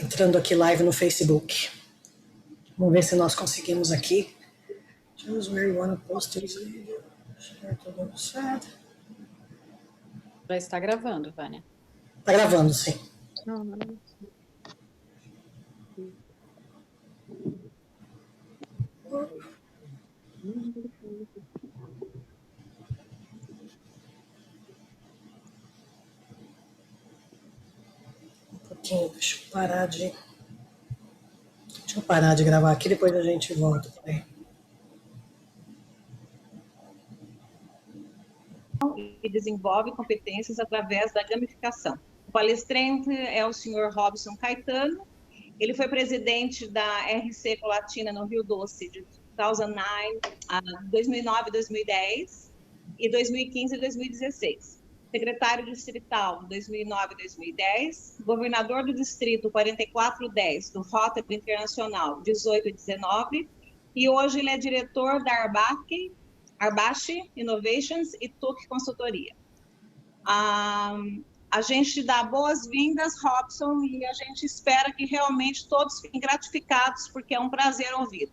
Entrando aqui live no Facebook. Vamos ver se nós conseguimos aqui. Just where you want to post this video. Share to the chat. Já está gravando, Vânia. Está gravando, sim. Não. Um pouquinho, deixa eu parar de gravar aqui, depois a gente volta. E desenvolve competências através da gamificação. O palestrante é o senhor Robson Caetano. Ele foi presidente da RC Colatina no Rio Doce de 2009 a 2010 e 2015 e 2016. Secretário distrital 2009 a 2010, governador do distrito 4410 do Rotary Internacional 18 e 19, e hoje ele é diretor da Arbache Innovations e TUC Consultoria. A gente dá boas-vindas, Robson, e a gente espera que realmente todos fiquem gratificados, porque é um prazer ouvi-lo.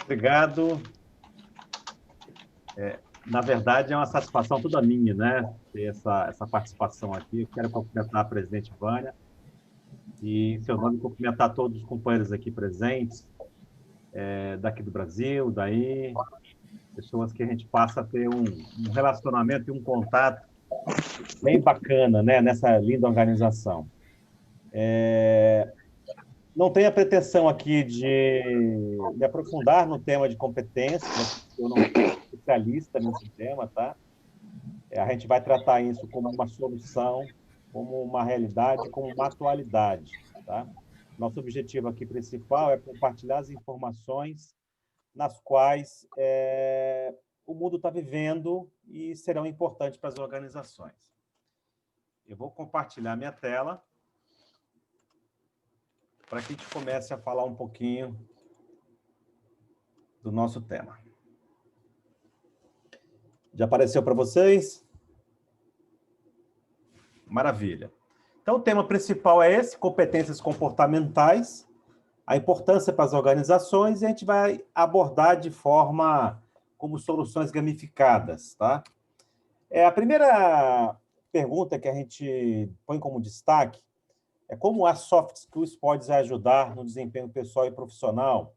Obrigado. Na verdade, é uma satisfação toda minha, né, ter essa participação aqui. Eu quero cumprimentar a presidente Vânia e, em seu nome, cumprimentar todos os companheiros aqui presentes, daqui do Brasil, daí, pessoas que a gente passa a ter um relacionamento e um contato bem bacana, né, nessa linda organização. Não tenho a pretensão aqui de me aprofundar no tema de competência, eu não sou especialista nesse tema, tá? A gente vai tratar isso como uma solução, como uma realidade, como uma atualidade, tá? Nosso objetivo aqui principal é compartilhar as informações nas quais o mundo está vivendo e serão importantes para as organizações. Eu vou compartilhar minha tela para que a gente comece a falar um pouquinho do nosso tema. Já apareceu para vocês? Maravilha. Então, o tema principal é esse, competências comportamentais, a importância para as organizações, e a gente vai abordar de forma como soluções gamificadas, tá? A primeira pergunta que a gente põe como destaque é como a soft skills pode ajudar no desempenho pessoal e profissional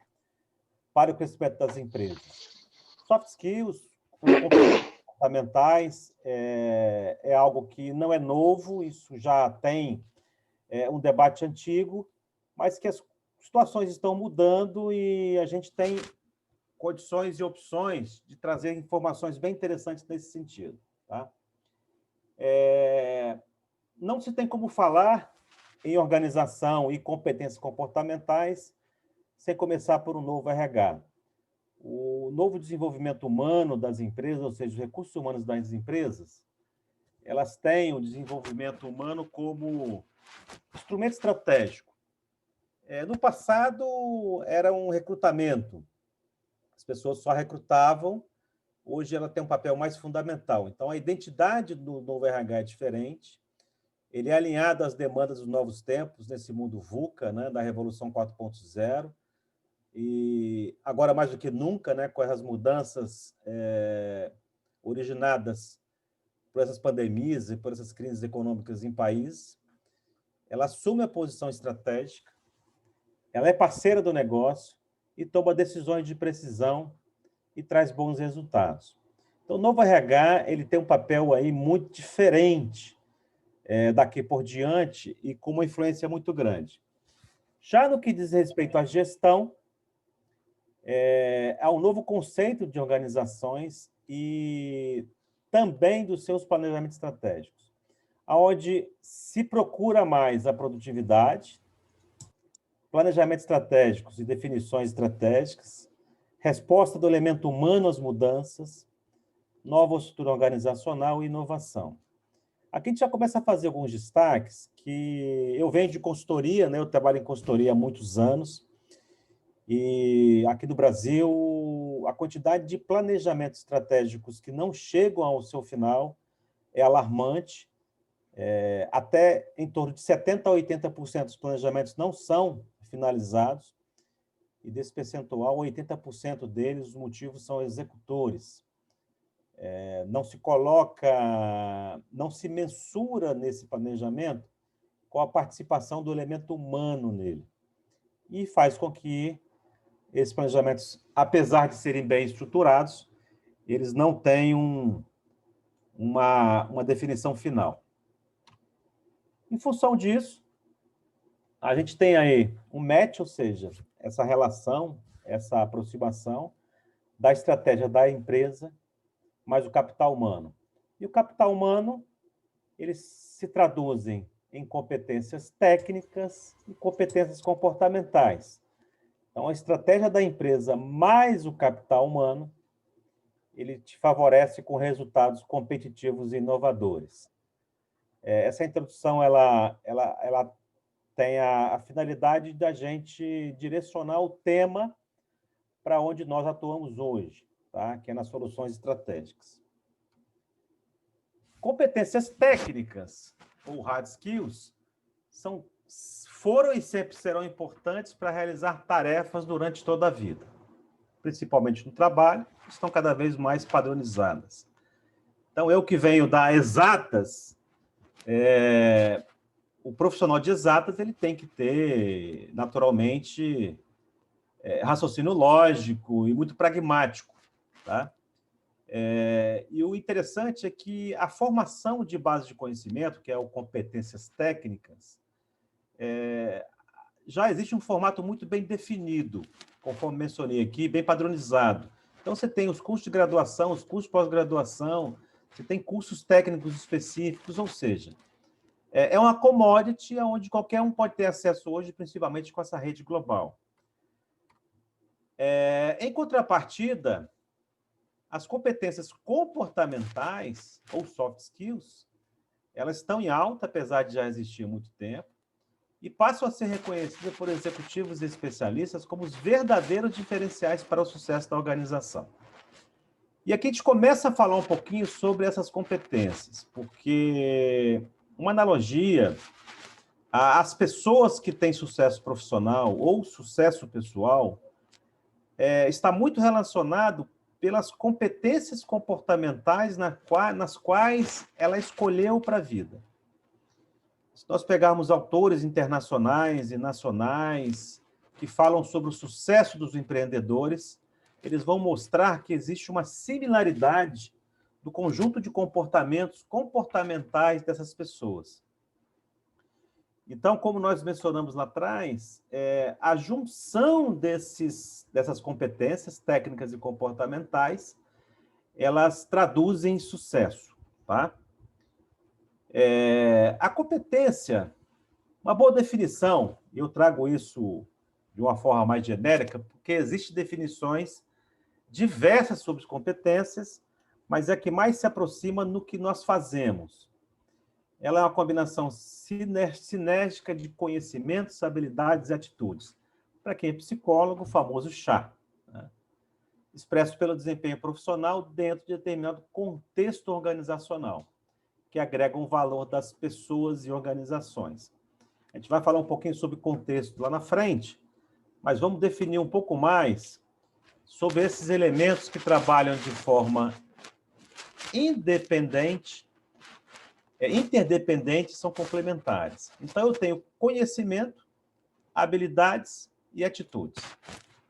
para o crescimento das empresas. Soft skills, comportamentais, é algo que não é novo, isso já tem um debate antigo, mas que as situações estão mudando e a gente tem condições e opções de trazer informações bem interessantes nesse sentido, tá? Não se tem como falar em organização e competências comportamentais sem começar por um novo RH. O novo desenvolvimento humano das empresas, ou seja, os recursos humanos das empresas, elas têm o desenvolvimento humano como instrumento estratégico. No passado, era um recrutamento. As pessoas só recrutavam, hoje ela tem um papel mais fundamental. Então, a identidade do novo RH é diferente, ele é alinhado às demandas dos novos tempos, nesse mundo VUCA, né, da Revolução 4.0, e agora, mais do que nunca, né, com as mudanças originadas por essas pandemias e por essas crises econômicas em países, ela assume a posição estratégica, ela é parceira do negócio e toma decisões de precisão e traz bons resultados. Então, o novo RH ele tem um papel aí muito diferente daqui por diante e com uma influência muito grande. Já no que diz respeito à gestão, há um novo conceito de organizações e também dos seus planejamentos estratégicos, onde se procura mais a produtividade, planejamentos estratégicos e definições estratégicas, resposta do elemento humano às mudanças, nova estrutura organizacional e inovação. Aqui a gente já começa a fazer alguns destaques que eu venho de consultoria, né? Eu trabalho em consultoria há muitos anos, e aqui no Brasil, a quantidade de planejamentos estratégicos que não chegam ao seu final é alarmante, Até em torno de 70% a 80% dos planejamentos não são finalizados, e desse percentual, 80% deles, os motivos são executores. Não se coloca, não se mensura nesse planejamento com a participação do elemento humano nele. E faz com que esses planejamentos, apesar de serem bem estruturados, eles não tenham uma definição final. Em função disso, a gente tem aí um match, ou seja, essa relação, essa aproximação da estratégia da empresa mais o capital humano. E o capital humano, eles se traduzem em competências técnicas e competências comportamentais. Então, a estratégia da empresa mais o capital humano, ele te favorece com resultados competitivos e inovadores. Essa introdução, ela tem a finalidade da gente direcionar o tema para onde nós atuamos hoje, tá? Que é nas soluções estratégicas. Competências técnicas, ou hard skills, foram e sempre serão importantes para realizar tarefas durante toda a vida, principalmente no trabalho, estão cada vez mais padronizadas. Então, eu que venho da exatas, o profissional de exatas ele tem que ter, naturalmente, raciocínio lógico e muito pragmático, tá? E o interessante é que a formação de base de conhecimento, que é o competências técnicas, já existe um formato muito bem definido, conforme mencionei aqui, bem padronizado. Então, você tem os cursos de graduação, os cursos de pós-graduação, você tem cursos técnicos específicos, ou seja, é uma commodity onde qualquer um pode ter acesso hoje, principalmente com essa rede global. Em contrapartida, as competências comportamentais, ou soft skills, elas estão em alta, apesar de já existir há muito tempo, e passam a ser reconhecidas por executivos e especialistas como os verdadeiros diferenciais para o sucesso da organização. E aqui a gente começa a falar um pouquinho sobre essas competências, porque uma analogia, as pessoas que têm sucesso profissional ou sucesso pessoal está muito relacionado pelas competências comportamentais nas quais ela escolheu para a vida. Se nós pegarmos autores internacionais e nacionais que falam sobre o sucesso dos empreendedores, eles vão mostrar que existe uma similaridade do conjunto de comportamentos comportamentais dessas pessoas. Então, como nós mencionamos lá atrás, a junção dessas competências técnicas e comportamentais, elas traduzem sucesso, tá? A competência, uma boa definição, e eu trago isso de uma forma mais genérica, porque existem definições diversas sobre competências, mas é a que mais se aproxima no que nós fazemos. Ela é uma combinação sinérgica de conhecimentos, habilidades e atitudes. Para quem é psicólogo, o famoso chá, né? Expresso pelo desempenho profissional dentro de determinado contexto organizacional, que agrega um valor das pessoas e organizações. A gente vai falar um pouquinho sobre contexto lá na frente, mas vamos definir um pouco mais sobre esses elementos que trabalham de forma independente, interdependentes, são complementares. Então, eu tenho conhecimento, habilidades e atitudes.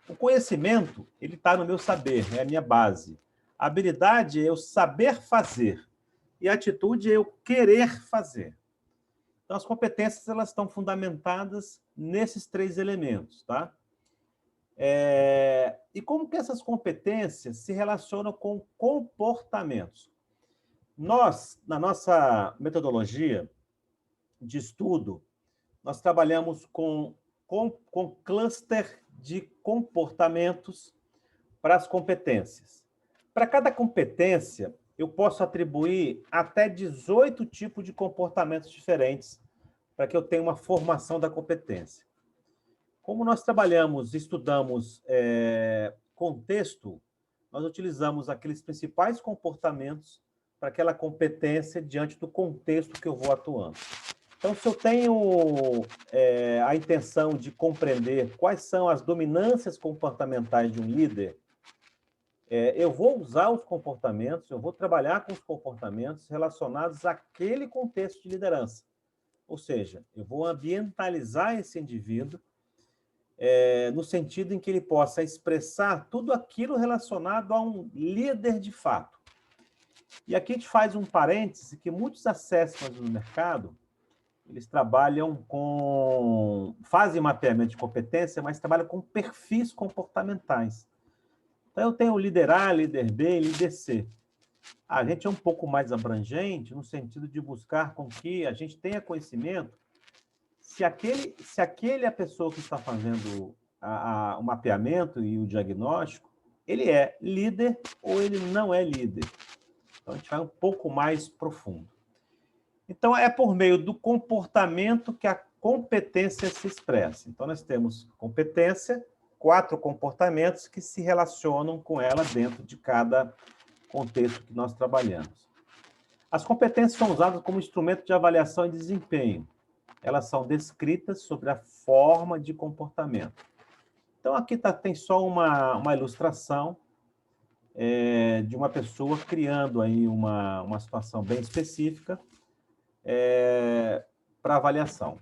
O conhecimento, ele está no meu saber, é a minha base. A habilidade é eu saber fazer. E a atitude é eu querer fazer. Então, as competências elas estão fundamentadas nesses três elementos, tá? E como que essas competências se relacionam com comportamentos? Nós, na nossa metodologia de estudo, nós trabalhamos com cluster de comportamentos para as competências. Para cada competência, eu posso atribuir até 18 tipos de comportamentos diferentes para que eu tenha uma formação da competência. Como nós trabalhamos, estudamos contexto, nós utilizamos aqueles principais comportamentos para aquela competência diante do contexto que eu vou atuando. Então, se eu tenho a intenção de compreender quais são as dominâncias comportamentais de um líder, eu vou usar os comportamentos, eu vou trabalhar com os comportamentos relacionados àquele contexto de liderança. Ou seja, eu vou ambientalizar esse indivíduo no sentido em que ele possa expressar tudo aquilo relacionado a um líder de fato. E aqui a gente faz um parêntese que muitos assessments no mercado, eles fazem mapeamento de competência, mas trabalham com perfis comportamentais. Então, eu tenho o líder A, líder B e líder C. A gente é um pouco mais abrangente no sentido de buscar com que a gente tenha conhecimento se aquele é a pessoa que está fazendo o mapeamento e o diagnóstico, ele é líder ou ele não é líder. Então, a gente vai um pouco mais profundo. Então, é por meio do comportamento que a competência se expressa. Então, nós temos competência, 4 comportamentos que se relacionam com ela dentro de cada contexto que nós trabalhamos. As competências são usadas como instrumento de avaliação e desempenho. Elas são descritas sobre a forma de comportamento. Então, aqui tem só uma ilustração de uma pessoa criando aí uma situação bem específica para avaliação.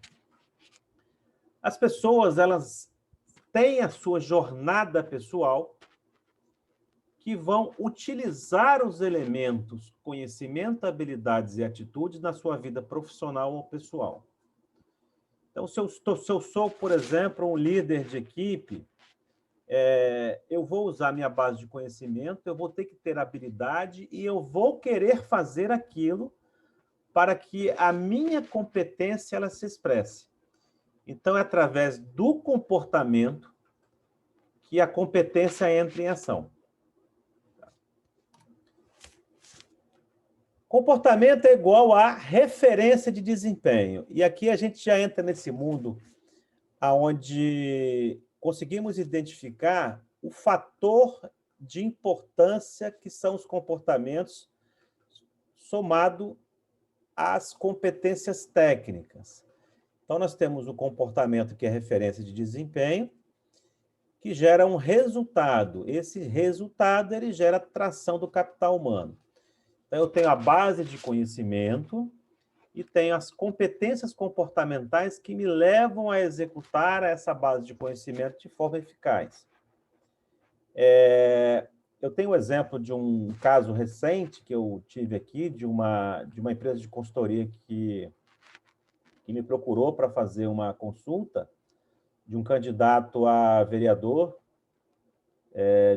As pessoas, elas têm a sua jornada pessoal que vão utilizar os elementos, conhecimento, habilidades e atitudes na sua vida profissional ou pessoal. Então, se eu sou, por exemplo, um líder de equipe, eu vou usar minha base de conhecimento, eu vou ter que ter habilidade e eu vou querer fazer aquilo para que a minha competência ela se expresse. Então, é através do comportamento que a competência entra em ação. Comportamento é igual a referência de desempenho. E aqui a gente já entra nesse mundo onde conseguimos identificar o fator de importância que são os comportamentos somado às competências técnicas. Então, nós temos o comportamento que é referência de desempenho, que gera um resultado. Esse resultado ele gera atração do capital humano. Então, eu tenho a base de conhecimento e tenho as competências comportamentais que me levam a executar essa base de conhecimento de forma eficaz. Eu tenho um exemplo de um caso recente que eu tive aqui, de uma empresa de consultoria que me procurou para fazer uma consulta de um candidato a vereador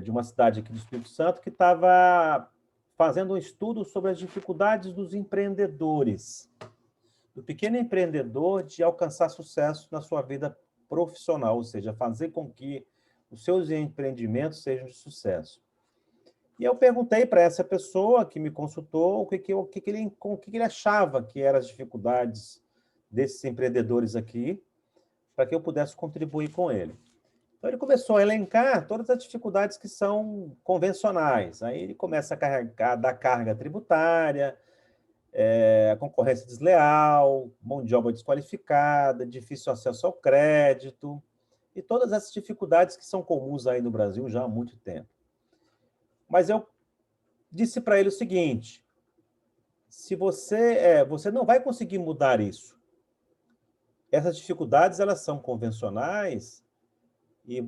de uma cidade aqui do Espírito Santo que estava fazendo um estudo sobre as dificuldades dos empreendedores, do pequeno empreendedor de alcançar sucesso na sua vida profissional, ou seja, fazer com que os seus empreendimentos sejam de sucesso. E eu perguntei para essa pessoa que me consultou o que ele achava que eram as dificuldades desses empreendedores aqui, para que eu pudesse contribuir com ele. Então, ele começou a elencar todas as dificuldades que são convencionais. Aí ele começa a dar carga tributária, a concorrência desleal, mão de obra desqualificada, difícil acesso ao crédito, e todas essas dificuldades que são comuns aí no Brasil já há muito tempo. Mas eu disse para ele o seguinte: se você não vai conseguir mudar isso. Essas dificuldades elas são convencionais e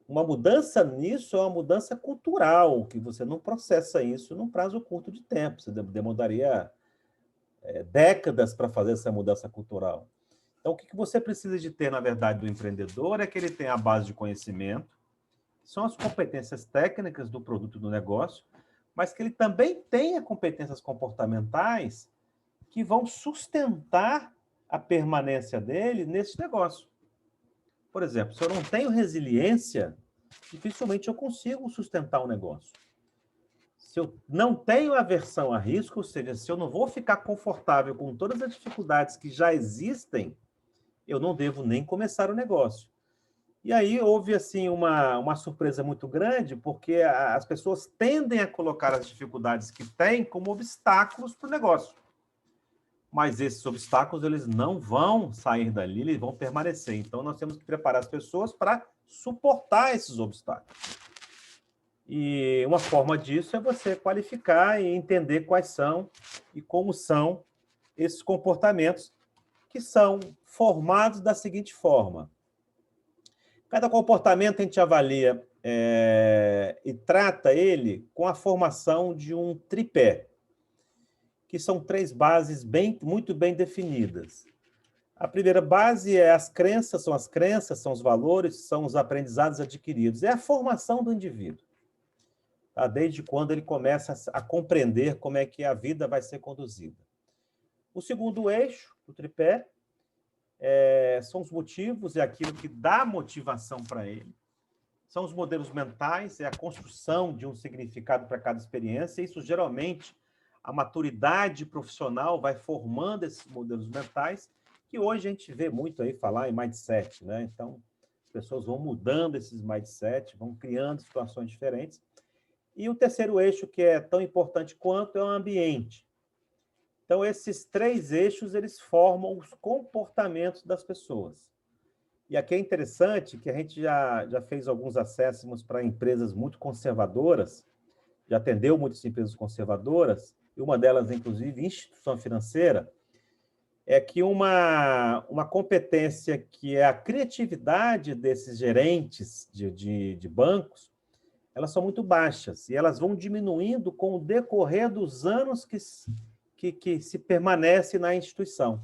uma mudança nisso é uma mudança cultural, que você não processa isso num prazo curto de tempo. Você demoraria décadas para fazer essa mudança cultural. Então, o que você precisa de ter, na verdade, do empreendedor é que ele tenha a base de conhecimento, que são as competências técnicas do produto do negócio, mas que ele também tenha competências comportamentais que vão sustentar a permanência dele nesse negócio. Por exemplo, se eu não tenho resiliência, dificilmente eu consigo sustentar um negócio. Se eu não tenho aversão a risco, ou seja, se eu não vou ficar confortável com todas as dificuldades que já existem, eu não devo nem começar o negócio. E aí houve assim uma surpresa muito grande, porque as pessoas tendem a colocar as dificuldades que têm como obstáculos para o negócio. Mas esses obstáculos eles não vão sair dali, eles vão permanecer. Então, nós temos que preparar as pessoas para suportar esses obstáculos. E uma forma disso é você qualificar e entender quais são e como são esses comportamentos que são formados da seguinte forma. Cada comportamento a gente avalia e trata ele com a formação de um tripé, que são 3 bases muito bem definidas. A primeira base é as crenças, são os valores, são os aprendizados adquiridos. É a formação do indivíduo. Tá? Desde quando ele começa a compreender como é que a vida vai ser conduzida. O segundo eixo do tripé são os motivos, é aquilo que dá motivação para ele. São os modelos mentais, é a construção de um significado para cada experiência. Isso, geralmente, a maturidade profissional vai formando esses modelos mentais, que hoje a gente vê muito aí falar em mindset, né? Então, as pessoas vão mudando esses mindset, vão criando situações diferentes. E o terceiro eixo, que é tão importante quanto, é o ambiente. Então, esses 3 eixos, eles formam os comportamentos das pessoas. E aqui é interessante que a gente já fez alguns assessments para empresas muito conservadoras, já atendeu muitas empresas conservadoras, e uma delas, inclusive, instituição financeira, é que uma competência que é a criatividade desses gerentes de bancos, elas são muito baixas, e elas vão diminuindo com o decorrer dos anos que se permanece na instituição.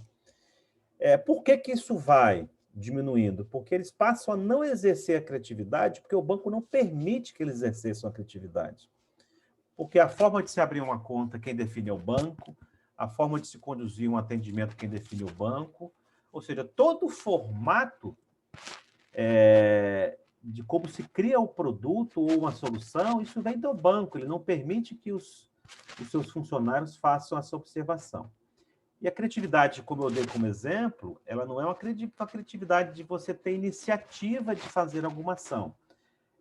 Por que isso vai diminuindo? Porque eles passam a não exercer a criatividade, porque o banco não permite que eles exerçam a criatividade. Porque a forma de se abrir uma conta, quem define é o banco, a forma de se conduzir um atendimento, quem define é o banco, ou seja, todo o formato de como se cria o produto ou uma solução, isso vem do banco, ele não permite que os seus funcionários façam essa observação. E a criatividade, como eu dei como exemplo, ela não é uma criatividade de você ter iniciativa de fazer alguma ação.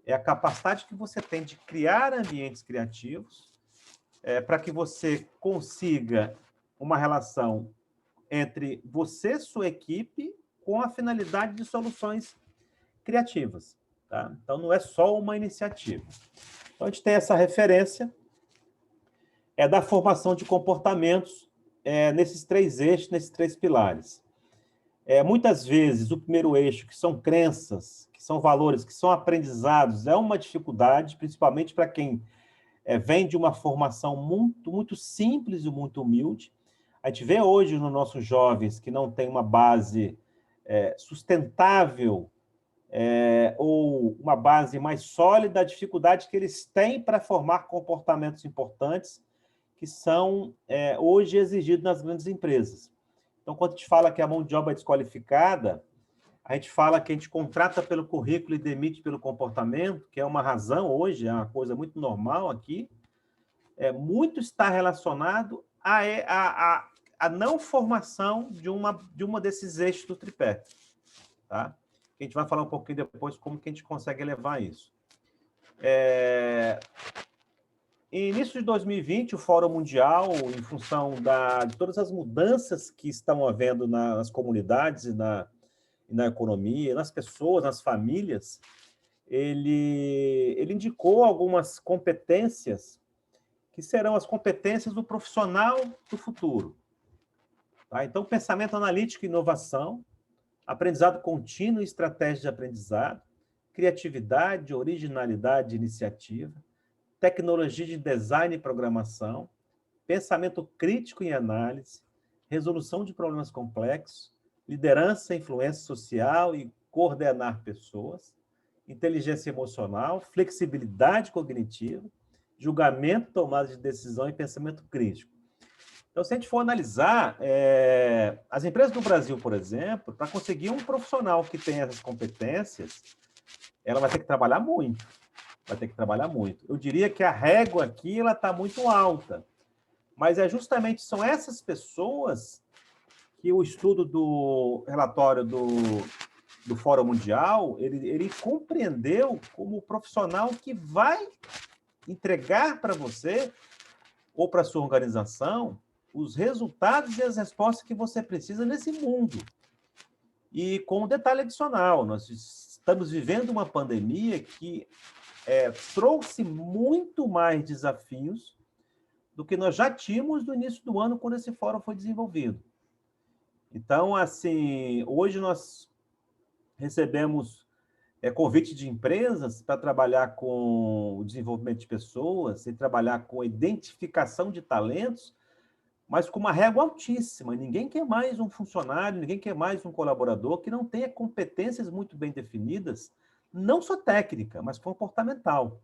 É a capacidade que você tem de criar ambientes criativos para que você consiga uma relação entre você e sua equipe com a finalidade de soluções criativas. Tá? Então, não é só uma iniciativa. Então, a gente tem essa referência da formação de comportamentos nesses 3 eixos, nesses 3 pilares. Muitas vezes, o primeiro eixo, que são crenças, que são valores, que são aprendizados, é uma dificuldade, principalmente para quem vem de uma formação muito simples e muito humilde. A gente vê hoje nos nossos jovens que não tem uma base sustentável ou uma base mais sólida, a dificuldade que eles têm para formar comportamentos importantes que são hoje exigidos nas grandes empresas. Então, quando a gente fala que a mão de obra é desqualificada, a gente fala que a gente contrata pelo currículo e demite pelo comportamento, que é uma razão hoje, é uma coisa muito normal aqui, muito está relacionado à não formação de uma desses eixos do tripé. Tá? A gente vai falar um pouquinho depois como que a gente consegue levar isso. Em início de 2020, o Fórum Mundial, em função de todas as mudanças que estão havendo nas comunidades e na economia, nas pessoas, nas famílias, ele indicou algumas competências que serão as competências do profissional do futuro. Tá? Então, pensamento analítico e inovação, aprendizado contínuo e estratégia de aprendizado, criatividade, originalidade e iniciativa, tecnologia de design e programação, pensamento crítico e análise, resolução de problemas complexos, liderança, influência social e coordenar pessoas, inteligência emocional, flexibilidade cognitiva, julgamento, tomada de decisão e pensamento crítico. Então, se a gente for analisar, as empresas do Brasil, por exemplo, para conseguir um profissional que tenha essas competências, ela vai ter que trabalhar muito. Vai ter que trabalhar muito. Eu diria que a régua aqui está muito alta, mas são essas pessoas que o estudo do relatório do do Fórum Mundial, ele compreendeu como profissional que vai entregar para você ou para a sua organização os resultados e as respostas que você precisa nesse mundo. E com um detalhe adicional, nós estamos vivendo uma pandemia que trouxe muito mais desafios do que nós já tínhamos no início do ano, quando esse fórum foi desenvolvido. Então, assim, hoje nós recebemos convite de empresas para trabalhar com o desenvolvimento de pessoas e trabalhar com a identificação de talentos, mas com uma régua altíssima. Ninguém quer mais um funcionário, ninguém quer mais um colaborador que não tenha competências muito bem definidas, não só técnica, mas comportamental.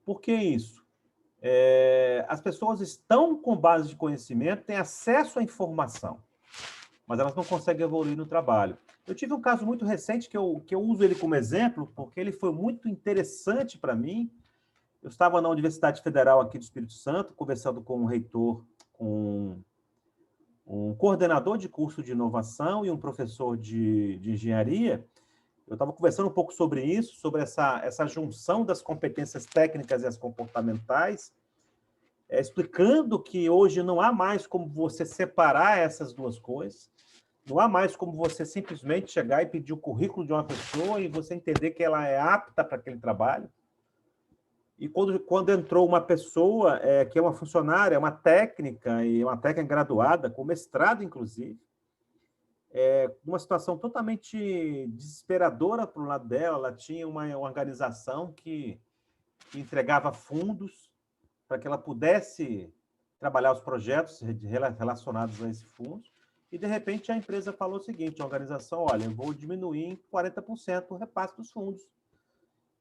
Por que isso? As pessoas estão com base de conhecimento, têm acesso à informação, mas elas não conseguem evoluir no trabalho. Eu tive um caso muito recente que eu uso ele como exemplo, porque ele foi muito interessante para mim. Eu estava na Universidade Federal aqui do Espírito Santo, conversando com um reitor, com um coordenador de curso de inovação e um professor de engenharia. Eu estava conversando um pouco sobre isso, sobre essa junção das competências técnicas e as comportamentais, explicando que hoje não há mais como você separar essas duas coisas, não há mais como você simplesmente chegar e pedir o currículo de uma pessoa e você entender que ela é apta para aquele trabalho. E quando entrou uma pessoa que é uma funcionária, uma técnica graduada, com mestrado, inclusive, uma situação totalmente desesperadora para o lado dela. Ela tinha uma organização que entregava fundos para que ela pudesse trabalhar os projetos relacionados a esse fundo, e, de repente, a empresa falou o seguinte, a organização, olha, eu vou diminuir em 40% o repasse dos fundos.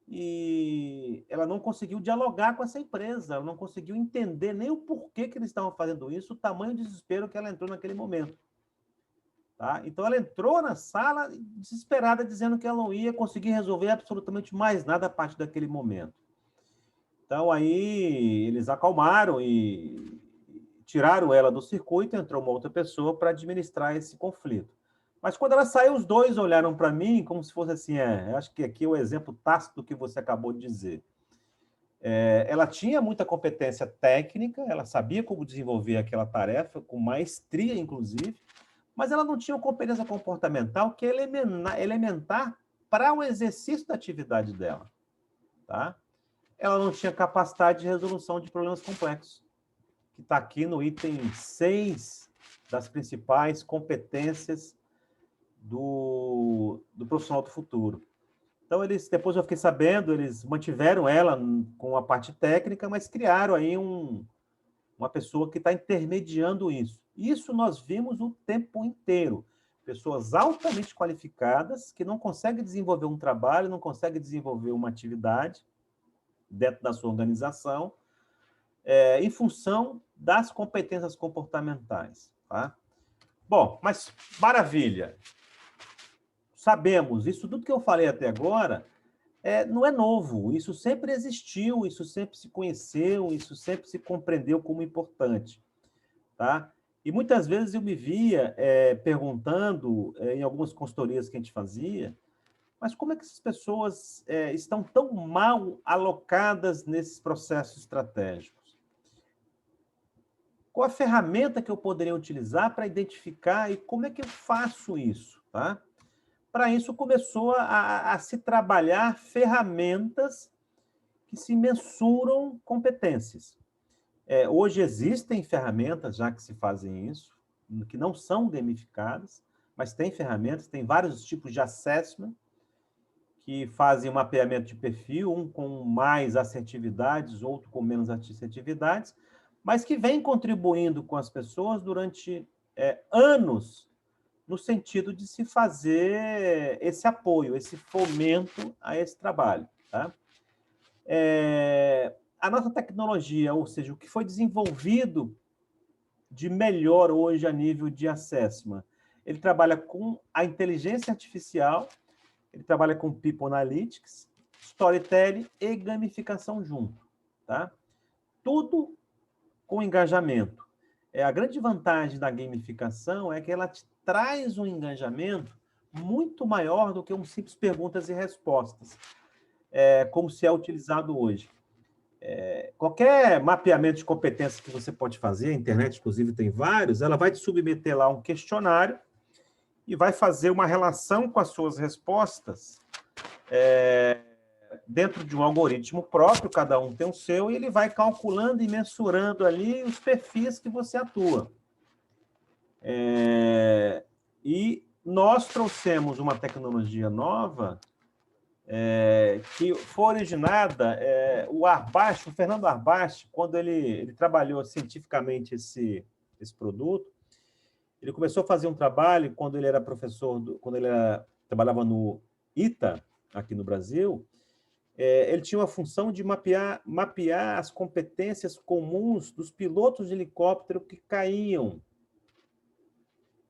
E ela não conseguiu dialogar com essa empresa, ela não conseguiu entender nem o porquê que eles estavam fazendo isso, o tamanho do desespero que ela entrou naquele momento. Tá? Então, ela entrou na sala desesperada, dizendo que ela não ia conseguir resolver absolutamente mais nada a partir daquele momento. Então, aí, eles acalmaram e tiraram ela do circuito, entrou uma outra pessoa para administrar esse conflito. Mas quando ela saiu, os dois olharam para mim como se fosse assim, acho que aqui é o exemplo tácito do que você acabou de dizer. Ela tinha muita competência técnica, ela sabia como desenvolver aquela tarefa, com maestria, inclusive, mas ela não tinha uma competência comportamental que é elementar para o exercício da atividade dela. Tá? Ela não tinha capacidade de resolução de problemas complexos, que está aqui no item 6 das principais competências do profissional do futuro. Então, depois eu fiquei sabendo, eles mantiveram ela com a parte técnica, mas criaram aí uma pessoa que está intermediando isso. Isso nós vimos o tempo inteiro. Pessoas altamente qualificadas que não conseguem desenvolver um trabalho, não conseguem desenvolver uma atividade dentro da sua organização, em função das competências comportamentais. Tá? Bom, mas maravilha. Sabemos, isso tudo que eu falei até agora não é novo, isso sempre existiu, isso sempre se conheceu, isso sempre se compreendeu como importante. Tá? E muitas vezes eu me via perguntando, em algumas consultorias que a gente fazia, mas como é que essas pessoas estão tão mal alocadas nesses processos estratégicos? Qual a ferramenta que eu poderia utilizar para identificar e como é que eu faço isso? Tá? Para isso, começou a se trabalhar ferramentas que se mensuram competências. Hoje existem ferramentas já que se fazem isso, que não são gamificadas, mas tem ferramentas, tem vários tipos de assessment que fazem um mapeamento de perfil, um com mais assertividades, outro com menos assertividades, mas que vem contribuindo com as pessoas durante anos, no sentido de se fazer esse apoio, esse fomento a esse trabalho. Tá? A nossa tecnologia, ou seja, o que foi desenvolvido de melhor hoje a nível de assessment, ele trabalha com a inteligência artificial, ele trabalha com People Analytics, Storytelling e gamificação junto. Tá? Tudo com engajamento. A grande vantagem da gamificação é que ela te traz um engajamento muito maior do que um simples perguntas e respostas, como se é utilizado hoje. Qualquer mapeamento de competência que você pode fazer, a internet, inclusive, tem vários, ela vai te submeter lá a um questionário e vai fazer uma relação com as suas respostas dentro de um algoritmo próprio, cada um tem o seu, e ele vai calculando e mensurando ali os perfis que você atua. E nós trouxemos uma tecnologia nova que foi originada, o Fernando Arbach, quando ele trabalhou cientificamente esse produto, ele começou a fazer um trabalho quando ele era professor, trabalhava no ITA, aqui no Brasil. Ele tinha uma função de mapear as competências comuns dos pilotos de helicóptero que caíam.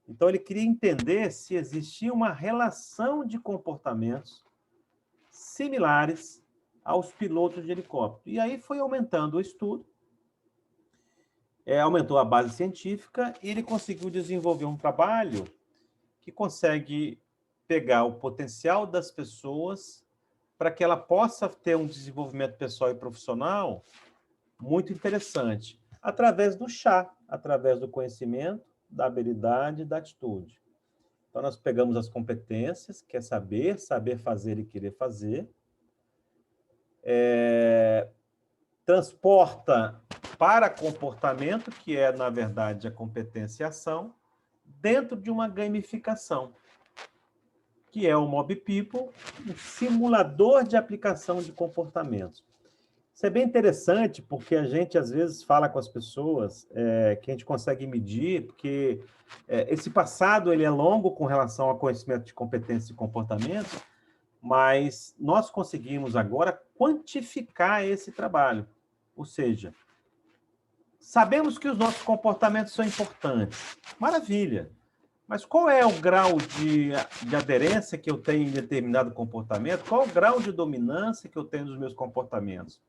Então, ele queria entender se existia uma relação de comportamentos similares aos pilotos de helicóptero. E aí foi aumentando o estudo, aumentou a base científica, e ele conseguiu desenvolver um trabalho que consegue pegar o potencial das pessoas para que ela possa ter um desenvolvimento pessoal e profissional muito interessante, através do chá, através do conhecimento, da habilidade e da atitude. Então, nós pegamos as competências, que é saber fazer e querer fazer, transporta para comportamento, que é, na verdade, a competência e a ação, dentro de uma gamificação, que é o Mob People, um simulador de aplicação de comportamentos. Isso é bem interessante, porque a gente, às vezes, fala com as pessoas que a gente consegue medir, porque esse passado ele é longo com relação ao conhecimento de competência e comportamento, mas nós conseguimos agora quantificar esse trabalho. Ou seja, sabemos que os nossos comportamentos são importantes. Maravilha! Mas qual é o grau de aderência que eu tenho em determinado comportamento? Qual o grau de dominância que eu tenho nos meus comportamentos?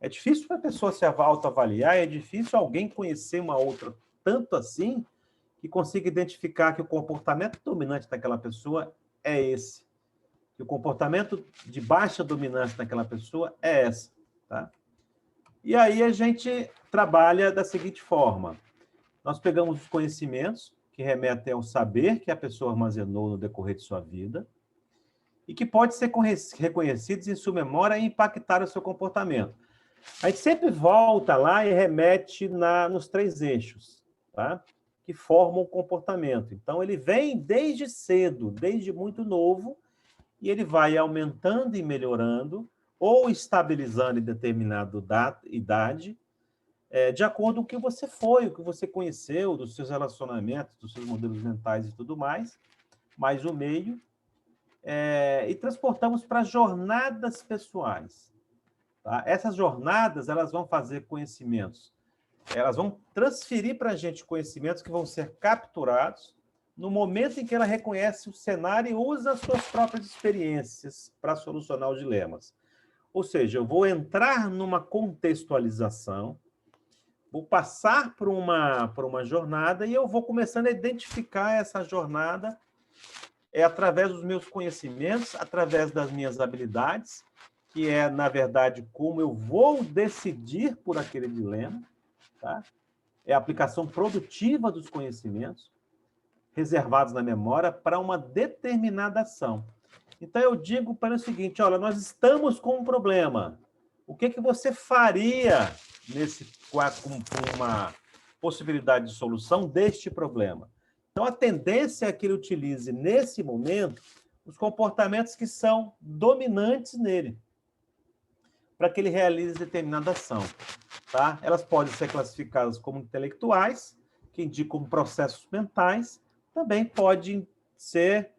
É difícil para a pessoa se autoavaliar, é difícil alguém conhecer uma outra tanto assim que consiga identificar que o comportamento dominante daquela pessoa é esse. Que o comportamento de baixa dominância daquela pessoa é essa. Tá? E aí a gente trabalha da seguinte forma. Nós pegamos os conhecimentos que remetem ao saber que a pessoa armazenou no decorrer de sua vida e que pode ser reconhecidos em sua memória e impactar o seu comportamento. A gente sempre volta lá e remete nos 3 eixos, tá? Que formam o comportamento. Então, ele vem desde cedo, desde muito novo, e ele vai aumentando e melhorando, ou estabilizando em determinada idade, de acordo com o que você foi, o que você conheceu, dos seus relacionamentos, dos seus modelos mentais e tudo mais, mais o meio, e transportamos para jornadas pessoais. Tá? Essas jornadas elas vão fazer conhecimentos, elas vão transferir para a gente conhecimentos que vão ser capturados no momento em que ela reconhece o cenário e usa as suas próprias experiências para solucionar os dilemas. Ou seja, eu vou entrar numa contextualização, vou passar por uma jornada e eu vou começando a identificar essa jornada através dos meus conhecimentos, através das minhas habilidades, que é, na verdade, como eu vou decidir por aquele dilema, tá? É a aplicação produtiva dos conhecimentos reservados na memória para uma determinada ação. Então, eu digo para o seguinte, olha, nós estamos com um problema. O que você faria com uma possibilidade de solução deste problema? Então, a tendência é que ele utilize, nesse momento, os comportamentos que são dominantes nele, para que ele realize determinada ação. Tá? Elas podem ser classificadas como intelectuais, que indicam processos mentais, também podem ser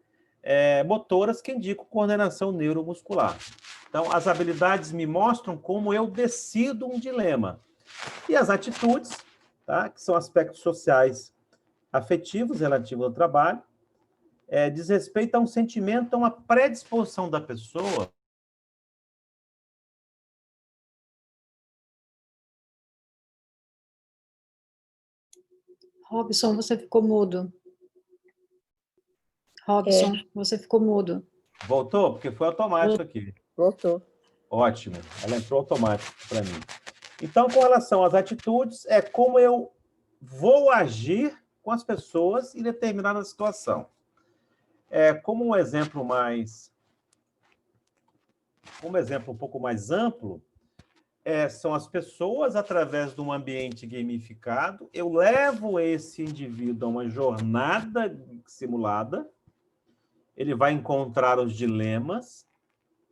motoras, que indicam coordenação neuromuscular. Então, as habilidades me mostram como eu decido um dilema. E as atitudes, tá? Que são aspectos sociais afetivos relativos ao trabalho, diz respeito a um sentimento, a uma predisposição da pessoa. Robson, você ficou mudo. Robson, você ficou mudo. Voltou? Porque foi automático aqui. Voltou. Ótimo. Ela entrou automático para mim. Então, com relação às atitudes, é como eu vou agir com as pessoas em determinada situação. Como um exemplo um pouco mais amplo, são as pessoas através de um ambiente gamificado. Eu levo esse indivíduo a uma jornada simulada, ele vai encontrar os dilemas,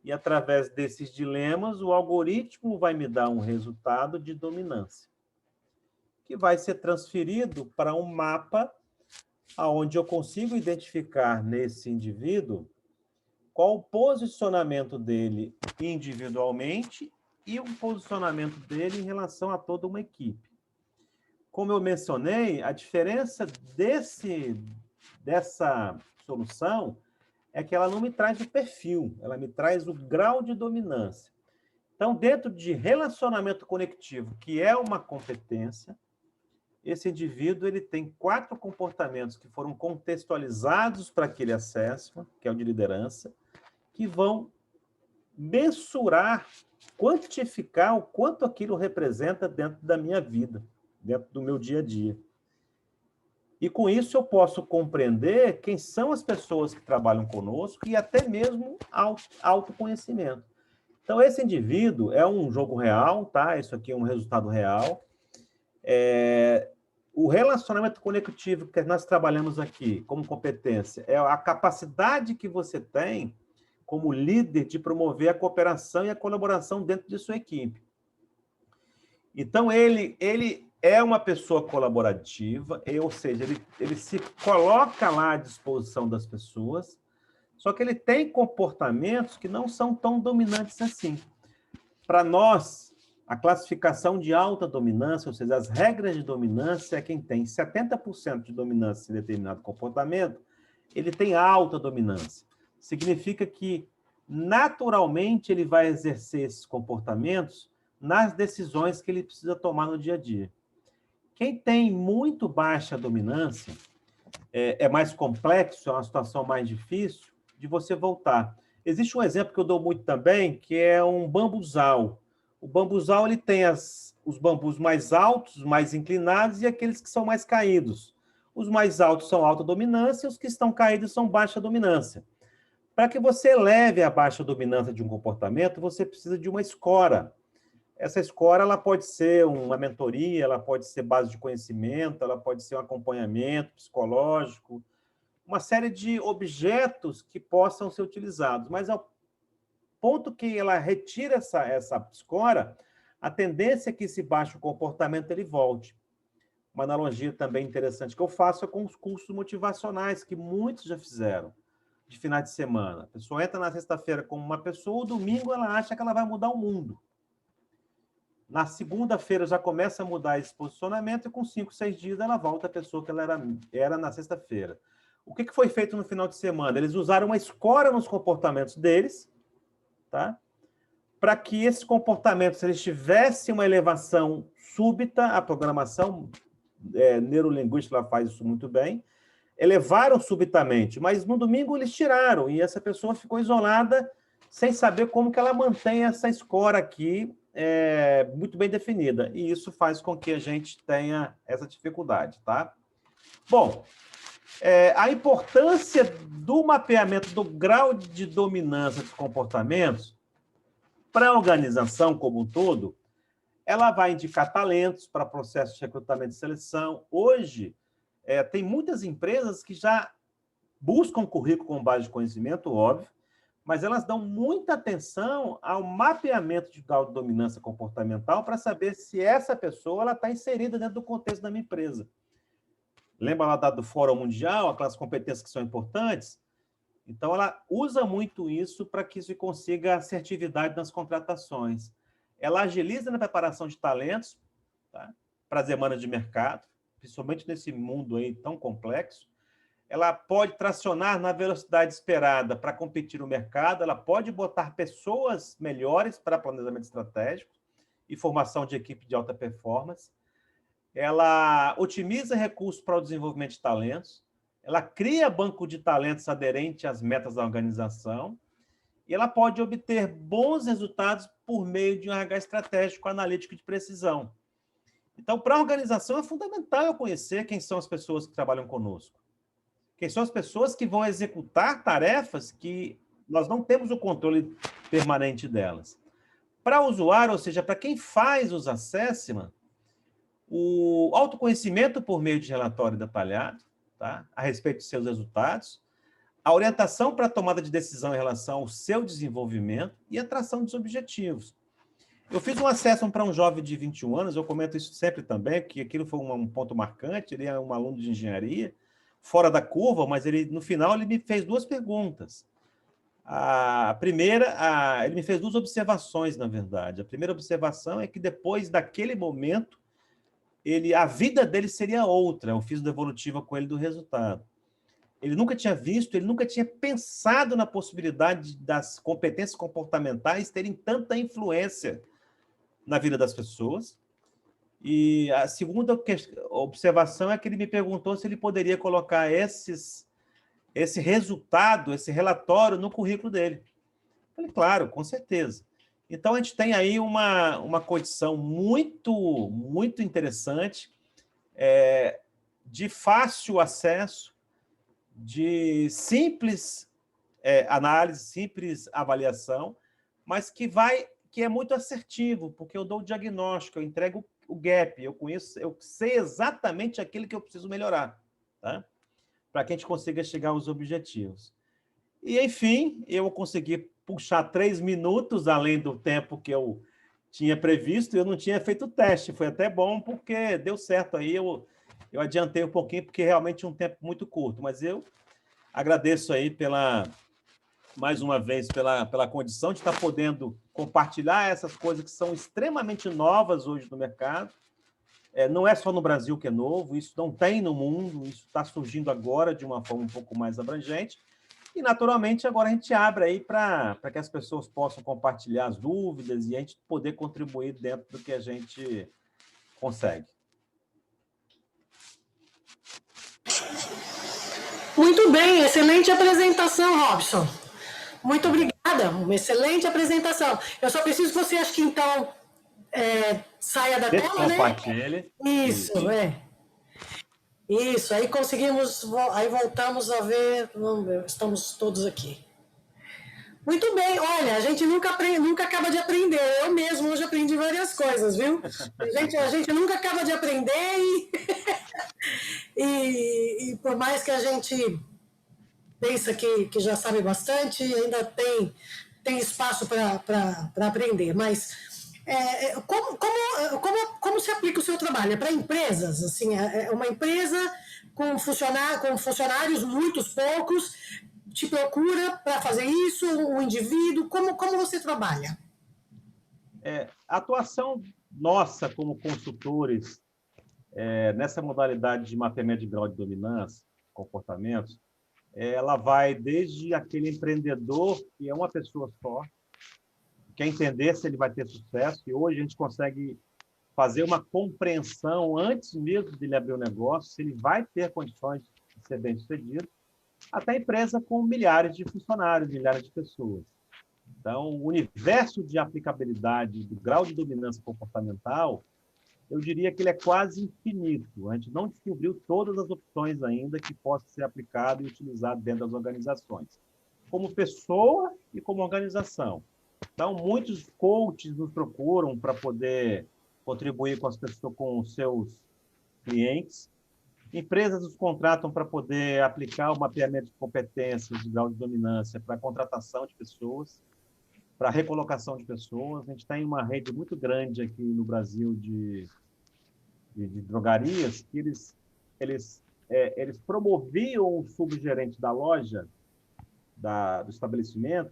e através desses dilemas, o algoritmo vai me dar um resultado de dominância, que vai ser transferido para um mapa onde eu consigo identificar nesse indivíduo qual o posicionamento dele individualmente e o posicionamento dele em relação a toda uma equipe. Como eu mencionei, a diferença dessa solução é que ela não me traz o perfil, ela me traz o grau de dominância. Então, dentro de relacionamento conectivo, que é uma competência, esse indivíduo ele tem 4 comportamentos que foram contextualizados para aquele acesso, que é o de liderança, que vão mensurar, quantificar o quanto aquilo representa dentro da minha vida, dentro do meu dia a dia. E com isso eu posso compreender quem são as pessoas que trabalham conosco e até mesmo autoconhecimento. Então, esse indivíduo é um jogo real, tá? Isso aqui é um resultado real. O relacionamento conectivo que nós trabalhamos aqui como competência é a capacidade que você tem como líder de promover a cooperação e a colaboração dentro de sua equipe. Então, ele é uma pessoa colaborativa, ou seja, ele se coloca lá à disposição das pessoas, só que ele tem comportamentos que não são tão dominantes assim. Para nós, a classificação de alta dominância, ou seja, as regras de dominância, é quem tem 70% de dominância em determinado comportamento, ele tem alta dominância. Significa que, naturalmente, ele vai exercer esses comportamentos nas decisões que ele precisa tomar no dia a dia. Quem tem muito baixa dominância, é mais complexo, é uma situação mais difícil de você voltar. Existe um exemplo que eu dou muito também, que é um bambuzal. O bambuzal ele tem os bambus mais altos, mais inclinados, e aqueles que são mais caídos. Os mais altos são alta dominância, e os que estão caídos são baixa dominância. Para que você eleve a baixa dominância de um comportamento, você precisa de uma escora. Essa escora ela pode ser uma mentoria, ela pode ser base de conhecimento, ela pode ser um acompanhamento psicológico, uma série de objetos que possam ser utilizados. Mas ao ponto que ela retira essa escora, a tendência é que esse baixo comportamento ele volte. Uma analogia também interessante que eu faço é com os cursos motivacionais, que muitos já fizeram, de finais de semana. A pessoa entra na sexta-feira como uma pessoa, o domingo ela acha que ela vai mudar o mundo. Na segunda-feira já começa a mudar esse posicionamento e com 5, 6 dias ela volta à pessoa que ela era na sexta-feira. O que foi feito no final de semana? Eles usaram uma escora nos comportamentos deles, tá? Para que esses comportamentos, se eles tivessem uma elevação súbita, a programação neurolinguística ela faz isso muito bem, elevaram subitamente, mas no domingo eles tiraram, e essa pessoa ficou isolada sem saber como que ela mantém essa escora aqui muito bem definida, e isso faz com que a gente tenha essa dificuldade, tá? Bom, a importância do mapeamento do grau de dominância dos comportamentos para a organização como um todo, ela vai indicar talentos para processos de recrutamento e seleção. Hoje, tem muitas empresas que já buscam currículo com base de conhecimento, óbvio, mas elas dão muita atenção ao mapeamento de grau de dominância comportamental para saber se essa pessoa está inserida dentro do contexto da minha empresa. Lembra lá do Fórum Mundial, aquelas competências que são importantes? Então, ela usa muito isso para que se consiga assertividade nas contratações. Ela agiliza na preparação de talentos, tá? Para as demandas de mercado, principalmente nesse mundo aí tão complexo. Ela pode tracionar na velocidade esperada para competir no mercado, ela pode botar pessoas melhores para planejamento estratégico e formação de equipe de alta performance. Ela otimiza recursos para o desenvolvimento de talentos, ela cria banco de talentos aderente às metas da organização e ela pode obter bons resultados por meio de um RH estratégico analítico de precisão. Então, para a organização, é fundamental eu conhecer quem são as pessoas que trabalham conosco. Quem são as pessoas que vão executar tarefas que nós não temos o controle permanente delas. Para o usuário, ou seja, para quem faz os assessment, o autoconhecimento por meio de relatório detalhado, tá? A respeito dos seus resultados, a orientação para a tomada de decisão em relação ao seu desenvolvimento e a tração dos objetivos. Eu fiz um assessment para um jovem de 21 anos, eu comento isso sempre também, que aquilo foi um ponto marcante, ele é um aluno de engenharia, fora da curva, mas no final ele me fez 2 perguntas. A primeira, ele me fez 2 observações, na verdade. A primeira observação é que depois daquele momento, a vida dele seria outra. Eu fiz o devolutiva com ele do resultado. Ele nunca tinha visto, ele nunca tinha pensado na possibilidade das competências comportamentais terem tanta influência na vida das pessoas. E a segunda observação é que ele me perguntou se ele poderia colocar esse resultado, esse relatório no currículo dele. Eu falei, claro, com certeza. Então, a gente tem aí uma condição muito, muito interessante, de fácil acesso, de simples análise, simples avaliação, mas que é muito assertivo, porque eu dou o diagnóstico, eu entrego o gap, eu sei exatamente aquilo que eu preciso melhorar, tá? Para que a gente consiga chegar aos objetivos. E, enfim, eu consegui puxar 3 minutos, além do tempo que eu tinha previsto, e eu não tinha feito o teste. Foi até bom, porque deu certo aí, eu adiantei um pouquinho, porque realmente é um tempo muito curto, mas eu agradeço aí mais uma vez, pela condição de estar podendo compartilhar essas coisas que são extremamente novas hoje no mercado. Não é só no Brasil que é novo, isso não tem no mundo, isso está surgindo agora de uma forma um pouco mais abrangente. E, naturalmente, agora a gente abre aí para que as pessoas possam compartilhar as dúvidas e a gente poder contribuir dentro do que a gente consegue. Muito bem, excelente apresentação, Robson. Muito obrigada, uma excelente apresentação. Eu só preciso que você, acho que então, saia da tela, né? Compartilhe. Isso, Isso, aí conseguimos, aí voltamos a ver, vamos ver, estamos todos aqui. Muito bem, olha, a gente nunca acaba de aprender, eu mesmo hoje aprendi várias coisas, viu? A gente nunca acaba de aprender e por mais que a gente pensa que já sabe bastante, ainda tem espaço para aprender, mas como se aplica o seu trabalho? É para empresas? Assim, é uma empresa com funcionários, muitos poucos, te procura para fazer isso, um indivíduo? Como você trabalha? A atuação nossa como consultores nessa modalidade de mapeamento de grau de dominância, comportamentos, ela vai desde aquele empreendedor que é uma pessoa só, quer entender se ele vai ter sucesso, e hoje a gente consegue fazer uma compreensão antes mesmo de ele abrir o negócio, se ele vai ter condições de ser bem-sucedido, até a empresa com milhares de funcionários, milhares de pessoas. Então, o universo de aplicabilidade do grau de dominância comportamental, eu diria que ele é quase infinito. A gente não descobriu todas as opções ainda que possam ser aplicado e utilizado dentro das organizações, como pessoa e como organização. Então, muitos coaches nos procuram para poder contribuir com as pessoas, com os seus clientes. Empresas nos contratam para poder aplicar o mapeamento de competências de grau de dominância para a contratação de pessoas, para a recolocação de pessoas. A gente tem uma rede muito grande aqui no Brasil de drogarias que eles promoviam o subgerente da loja, do estabelecimento,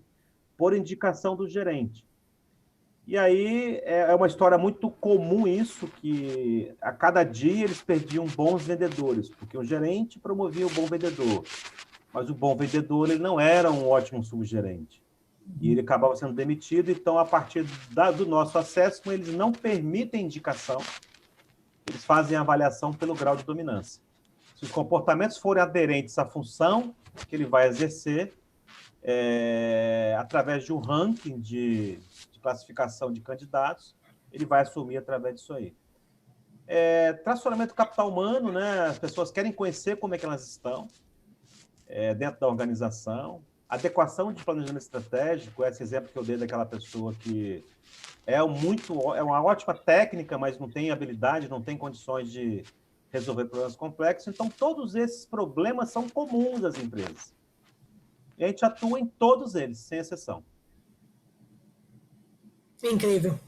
por indicação do gerente. E aí é uma história muito comum isso, que a cada dia eles perdiam bons vendedores, porque o gerente promovia o bom vendedor, mas o bom vendedor ele não era um ótimo subgerente. E ele acabava sendo demitido, então, a partir do nosso acesso, eles não permitem indicação, eles fazem a avaliação pelo grau de dominância. Se os comportamentos forem aderentes à função que ele vai exercer, através de um ranking de classificação de candidatos, ele vai assumir através disso aí. Tracionamento capital humano, né? As pessoas querem conhecer como é que elas estão dentro da organização. Adequação de planejamento estratégico, esse exemplo que eu dei daquela pessoa que é uma ótima técnica, mas não tem habilidade, não tem condições de resolver problemas complexos. Então, todos esses problemas são comuns às empresas. E a gente atua em todos eles, sem exceção. Incrível.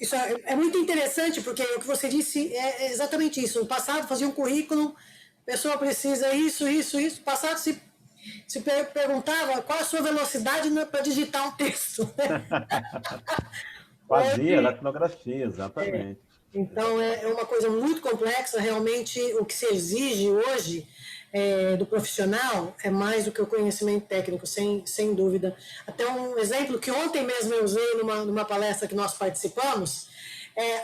Isso é muito interessante, porque o que você disse é exatamente isso. No passado, fazia um currículo, a pessoa precisa isso. No passado, se perguntava qual a sua velocidade para digitar um texto. Fazia datilografia, exatamente. Então, é uma coisa muito complexa. Realmente, o que se exige hoje do profissional é mais do que o conhecimento técnico, sem dúvida. Até um exemplo que ontem mesmo eu usei numa palestra que nós participamos,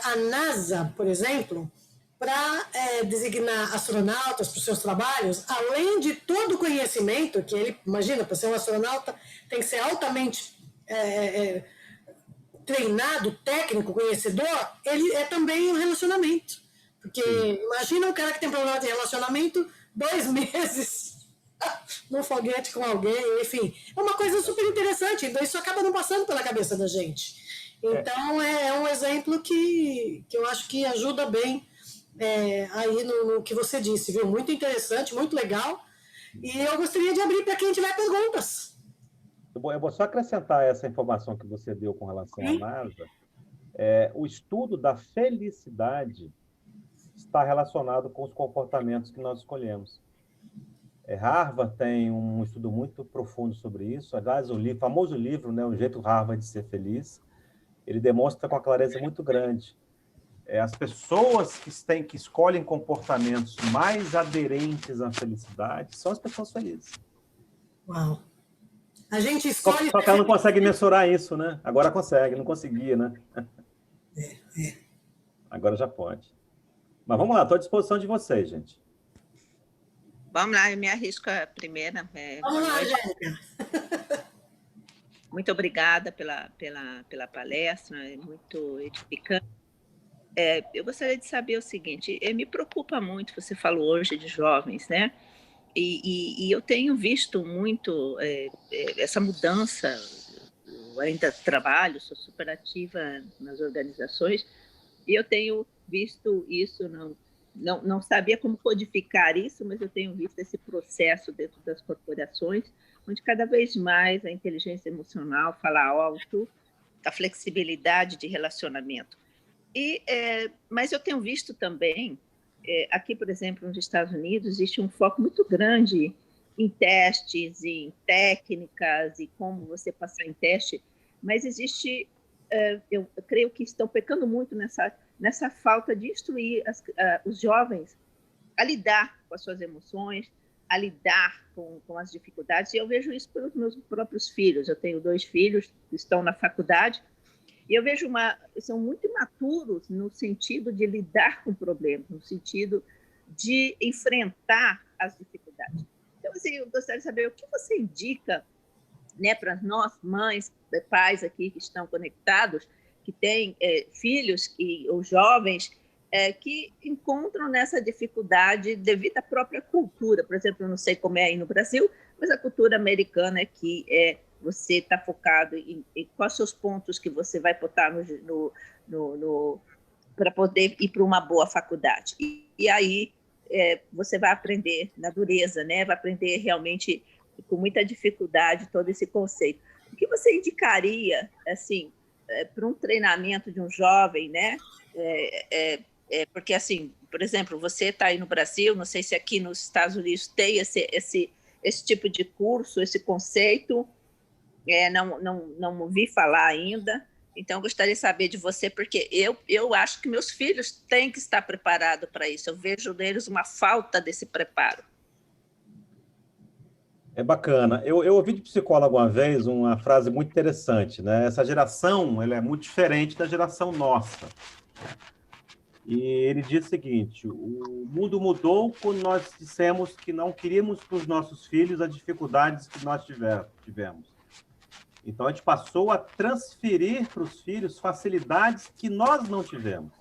a NASA, por exemplo, para designar astronautas para os seus trabalhos, além de todo o conhecimento que ele, imagina, para ser um astronauta tem que ser altamente treinado, técnico, conhecedor, ele é também um relacionamento. Porque imagina um cara que tem problema de relacionamento 2 meses num foguete com alguém, enfim. É uma coisa super interessante, então isso acaba não passando pela cabeça da gente. Então, é um exemplo que eu acho que ajuda bem aí no que você disse, viu? Muito interessante, muito legal. E eu gostaria de abrir para quem tiver perguntas. Eu vou só acrescentar essa informação que você deu com relação à NASA. O estudo da felicidade está relacionado com os comportamentos que nós escolhemos. Harvard tem um estudo muito profundo sobre isso. Aliás, o famoso livro, né, O Jeito Harvard de Ser Feliz, ele demonstra com uma clareza muito grande. As pessoas que escolhem comportamentos mais aderentes à felicidade são as pessoas felizes. Uau! A gente escolhe... Só que ela não consegue mensurar isso, né? Agora consegue, não conseguia, né? Agora já pode. Mas vamos lá, estou à disposição de vocês, gente. Vamos lá, eu me arrisco a primeira. Vamos lá, Angélica. Muito obrigada pela palestra, é muito edificante. Eu gostaria de saber o seguinte, me preocupa muito, você falou hoje de jovens, né? E eu tenho visto muito essa mudança, eu ainda trabalho, sou super ativa nas organizações, e eu tenho visto isso, não sabia como codificar isso, mas eu tenho visto esse processo dentro das corporações, onde cada vez mais a inteligência emocional fala alto, a flexibilidade de relacionamento. Mas eu tenho visto também, aqui, por exemplo, nos Estados Unidos, existe um foco muito grande em testes, em técnicas, e como você passar em teste, mas existe, eu creio que estão pecando muito nessa falta de instruir os jovens a lidar com as suas emoções, a lidar com as dificuldades, e eu vejo isso pelos meus próprios filhos. Eu tenho 2 filhos que estão na faculdade, e eu vejo são muito imaturos no sentido de lidar com problemas, no sentido de enfrentar as dificuldades. Então, assim, eu gostaria de saber o que você indica, né, para nós, mães, pais aqui que estão conectados, que têm filhos ou jovens que encontram nessa dificuldade devido à própria cultura. Por exemplo, eu não sei como é aí no Brasil, mas a cultura americana aqui você está focado em quais seus pontos que você vai botar para poder ir para uma boa faculdade. E aí você vai aprender na dureza, né? Vai aprender realmente com muita dificuldade todo esse conceito. O que você indicaria, assim, para um treinamento de um jovem, né? Porque, assim, por exemplo, você está aí no Brasil, não sei se aqui nos Estados Unidos tem esse tipo de curso, esse conceito, não ouvi falar ainda, então gostaria de saber de você, porque eu acho que meus filhos têm que estar preparados para isso, eu vejo neles uma falta desse preparo. É bacana. Eu ouvi de psicólogo uma vez uma frase muito interessante, né? Essa geração ela é muito diferente da geração nossa. E ele diz o seguinte: o mundo mudou quando nós dissemos que não queríamos para os nossos filhos as dificuldades que nós tivemos. Então, a gente passou a transferir para os filhos facilidades que nós não tivemos.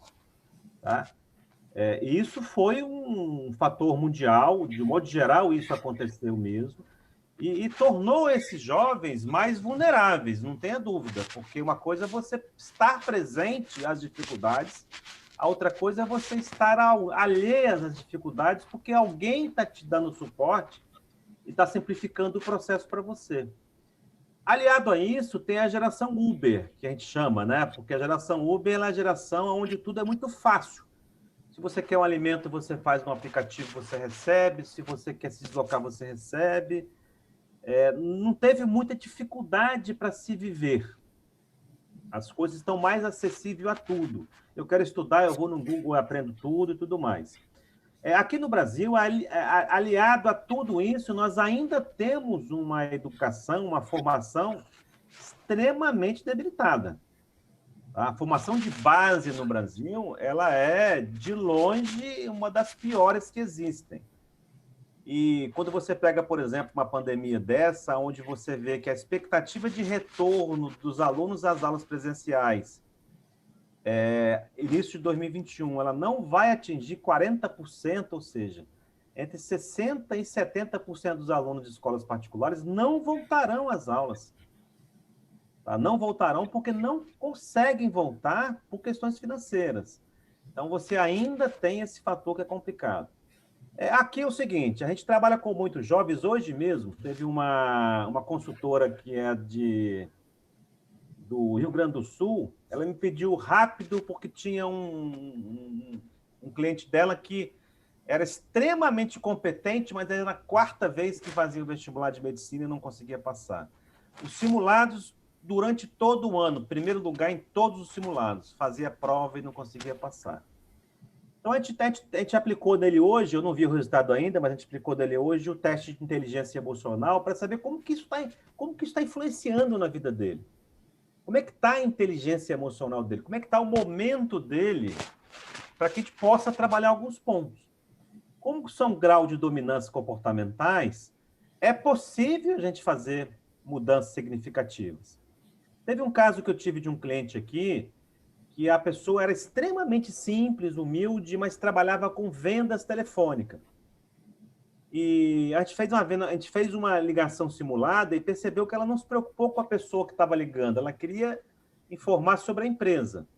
Tá? E isso foi um fator mundial, de modo geral, isso aconteceu mesmo, e tornou esses jovens mais vulneráveis, não tenha dúvida, porque uma coisa é você estar presente às dificuldades, a outra coisa é você estar alheias às dificuldades, porque alguém está te dando suporte e está simplificando o processo para você. Aliado a isso, tem a geração Uber, que a gente chama, né? Porque a geração Uber é a geração onde tudo é muito fácil. Se você quer um alimento, você faz no aplicativo, você recebe. Se você quer se deslocar, você recebe. Não teve muita dificuldade para se viver. As coisas estão mais acessíveis a tudo. Eu quero estudar, eu vou no Google, eu aprendo tudo e tudo mais. Aqui no Brasil, aliado a tudo isso, nós ainda temos uma educação, uma formação extremamente debilitada. A formação de base no Brasil, ela é, de longe, uma das piores que existem. E quando você pega, por exemplo, uma pandemia dessa, onde você vê que a expectativa de retorno dos alunos às aulas presenciais, início de 2021, ela não vai atingir 40%, ou seja, entre 60% e 70% dos alunos de escolas particulares não voltarão às aulas. Tá? Não voltarão porque não conseguem voltar por questões financeiras. Então, você ainda tem esse fator que é complicado. Aqui é o seguinte, a gente trabalha com muitos jovens. Hoje mesmo, teve uma consultora que é do Rio Grande do Sul, ela me pediu rápido porque tinha um cliente dela que era extremamente competente, mas era a 4ª vez que fazia o vestibular de medicina e não conseguia passar. Os simulados, durante todo o ano, primeiro lugar em todos os simulados, fazia prova e não conseguia passar. Então, a gente aplicou nele hoje, eu não vi o resultado ainda, mas a gente aplicou nele hoje o teste de inteligência emocional para saber como que isso está influenciando na vida dele. Como é que está a inteligência emocional dele? Como é que está o momento dele para que a gente possa trabalhar alguns pontos? Como são graus de dominância comportamentais, é possível a gente fazer mudanças significativas. Teve um caso que eu tive de um cliente aqui, que a pessoa era extremamente simples, humilde, mas trabalhava com vendas telefônicas. E a gente fez uma ligação simulada e percebeu que ela não se preocupou com a pessoa que estava ligando, ela queria informar sobre a empresa.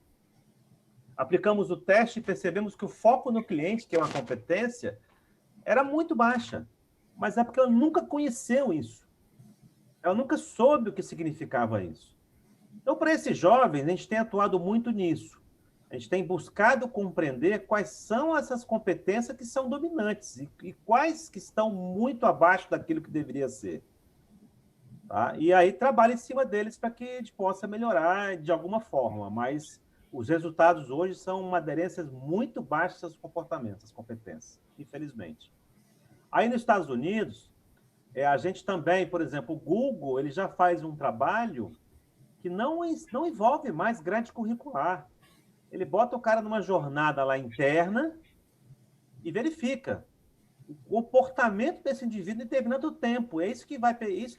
Aplicamos o teste e percebemos que o foco no cliente, que é uma competência, era muito baixa, mas é porque ela nunca conheceu isso. Ela nunca soube o que significava isso. Então, para esses jovens, a gente tem atuado muito nisso. A gente tem buscado compreender quais são essas competências que são dominantes e quais que estão muito abaixo daquilo que deveria ser. Tá? E aí trabalha em cima deles para que a gente possa melhorar de alguma forma, mas os resultados hoje são aderências muito baixas aos comportamentos, às competências, infelizmente. Aí nos Estados Unidos, a gente também, por exemplo, o Google, ele já faz um trabalho que não envolve mais grade curricular. Ele bota o cara numa jornada lá interna e verifica o comportamento desse indivíduo em determinado tempo. É isso que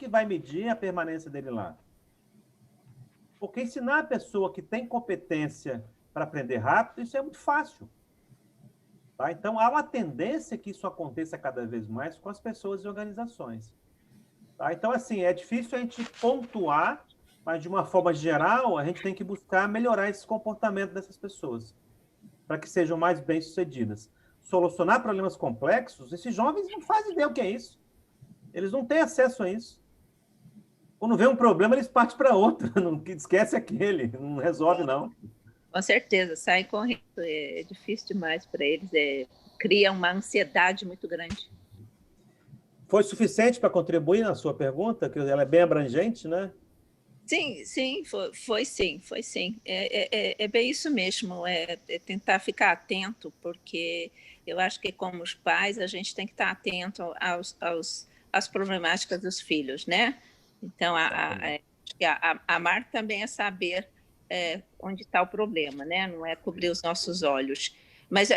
vai medir a permanência dele lá. Porque ensinar a pessoa que tem competência para aprender rápido, isso é muito fácil. Tá? Então, há uma tendência que isso aconteça cada vez mais com as pessoas e organizações. Tá? Então, assim, é difícil a gente pontuar, mas, de uma forma geral, a gente tem que buscar melhorar esse comportamento dessas pessoas, para que sejam mais bem-sucedidas. Solucionar problemas complexos, esses jovens não fazem ideia o que é isso. Eles não têm acesso a isso. Quando vê um problema, eles partem para outro, não esquece aquele, não resolve, não. Com certeza, saem correndo. É difícil demais para eles, cria uma ansiedade muito grande. Foi suficiente para contribuir na sua pergunta, que ela é bem abrangente, né? Sim, foi sim. É bem isso mesmo, é tentar ficar atento, porque eu acho que, como os pais, a gente tem que estar atento às problemáticas dos filhos, né? Então, amar também é saber onde está o problema, né? Não é cobrir os nossos olhos. Mas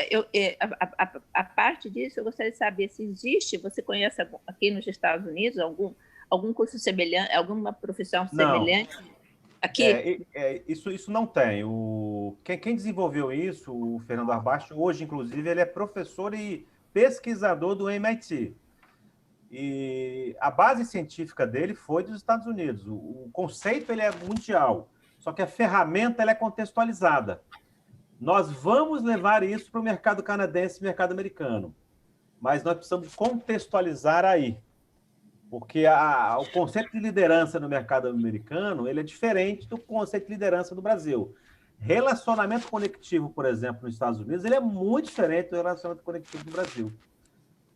a parte disso, eu gostaria de saber se existe, você conhece aqui nos Estados Unidos algum curso semelhante, alguma profissão semelhante? Não. Aqui? Isso não tem. Quem desenvolveu isso, o Fernando Arbacho, hoje, inclusive, ele é professor e pesquisador do MIT. E a base científica dele foi dos Estados Unidos. O conceito ele é mundial, só que a ferramenta ela é contextualizada. Nós vamos levar isso para o mercado canadense e mercado americano, mas nós precisamos contextualizar aí. Porque o conceito de liderança no mercado americano ele é diferente do conceito de liderança no Brasil. Relacionamento conectivo, por exemplo, nos Estados Unidos, ele é muito diferente do relacionamento conectivo no Brasil.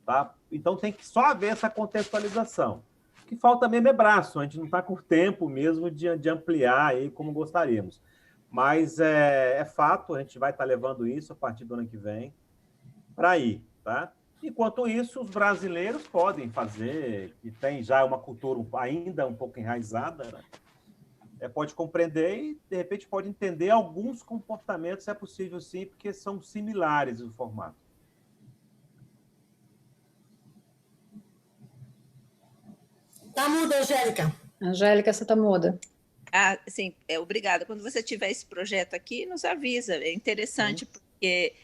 Tá? Então, tem que só haver essa contextualização. O que falta mesmo é braço, a gente não está com tempo mesmo de ampliar aí como gostaríamos. Mas é fato, a gente vai estar levando isso a partir do ano que vem para aí, tá? Enquanto isso, os brasileiros podem fazer, que tem já uma cultura ainda um pouco enraizada, né? Pode compreender e, de repente, pode entender alguns comportamentos, se é possível sim, porque são similares o formato. Tá muda, Angélica. Angélica, você está muda. Sim, obrigada. Quando você tiver esse projeto aqui, nos avisa. É interessante, porque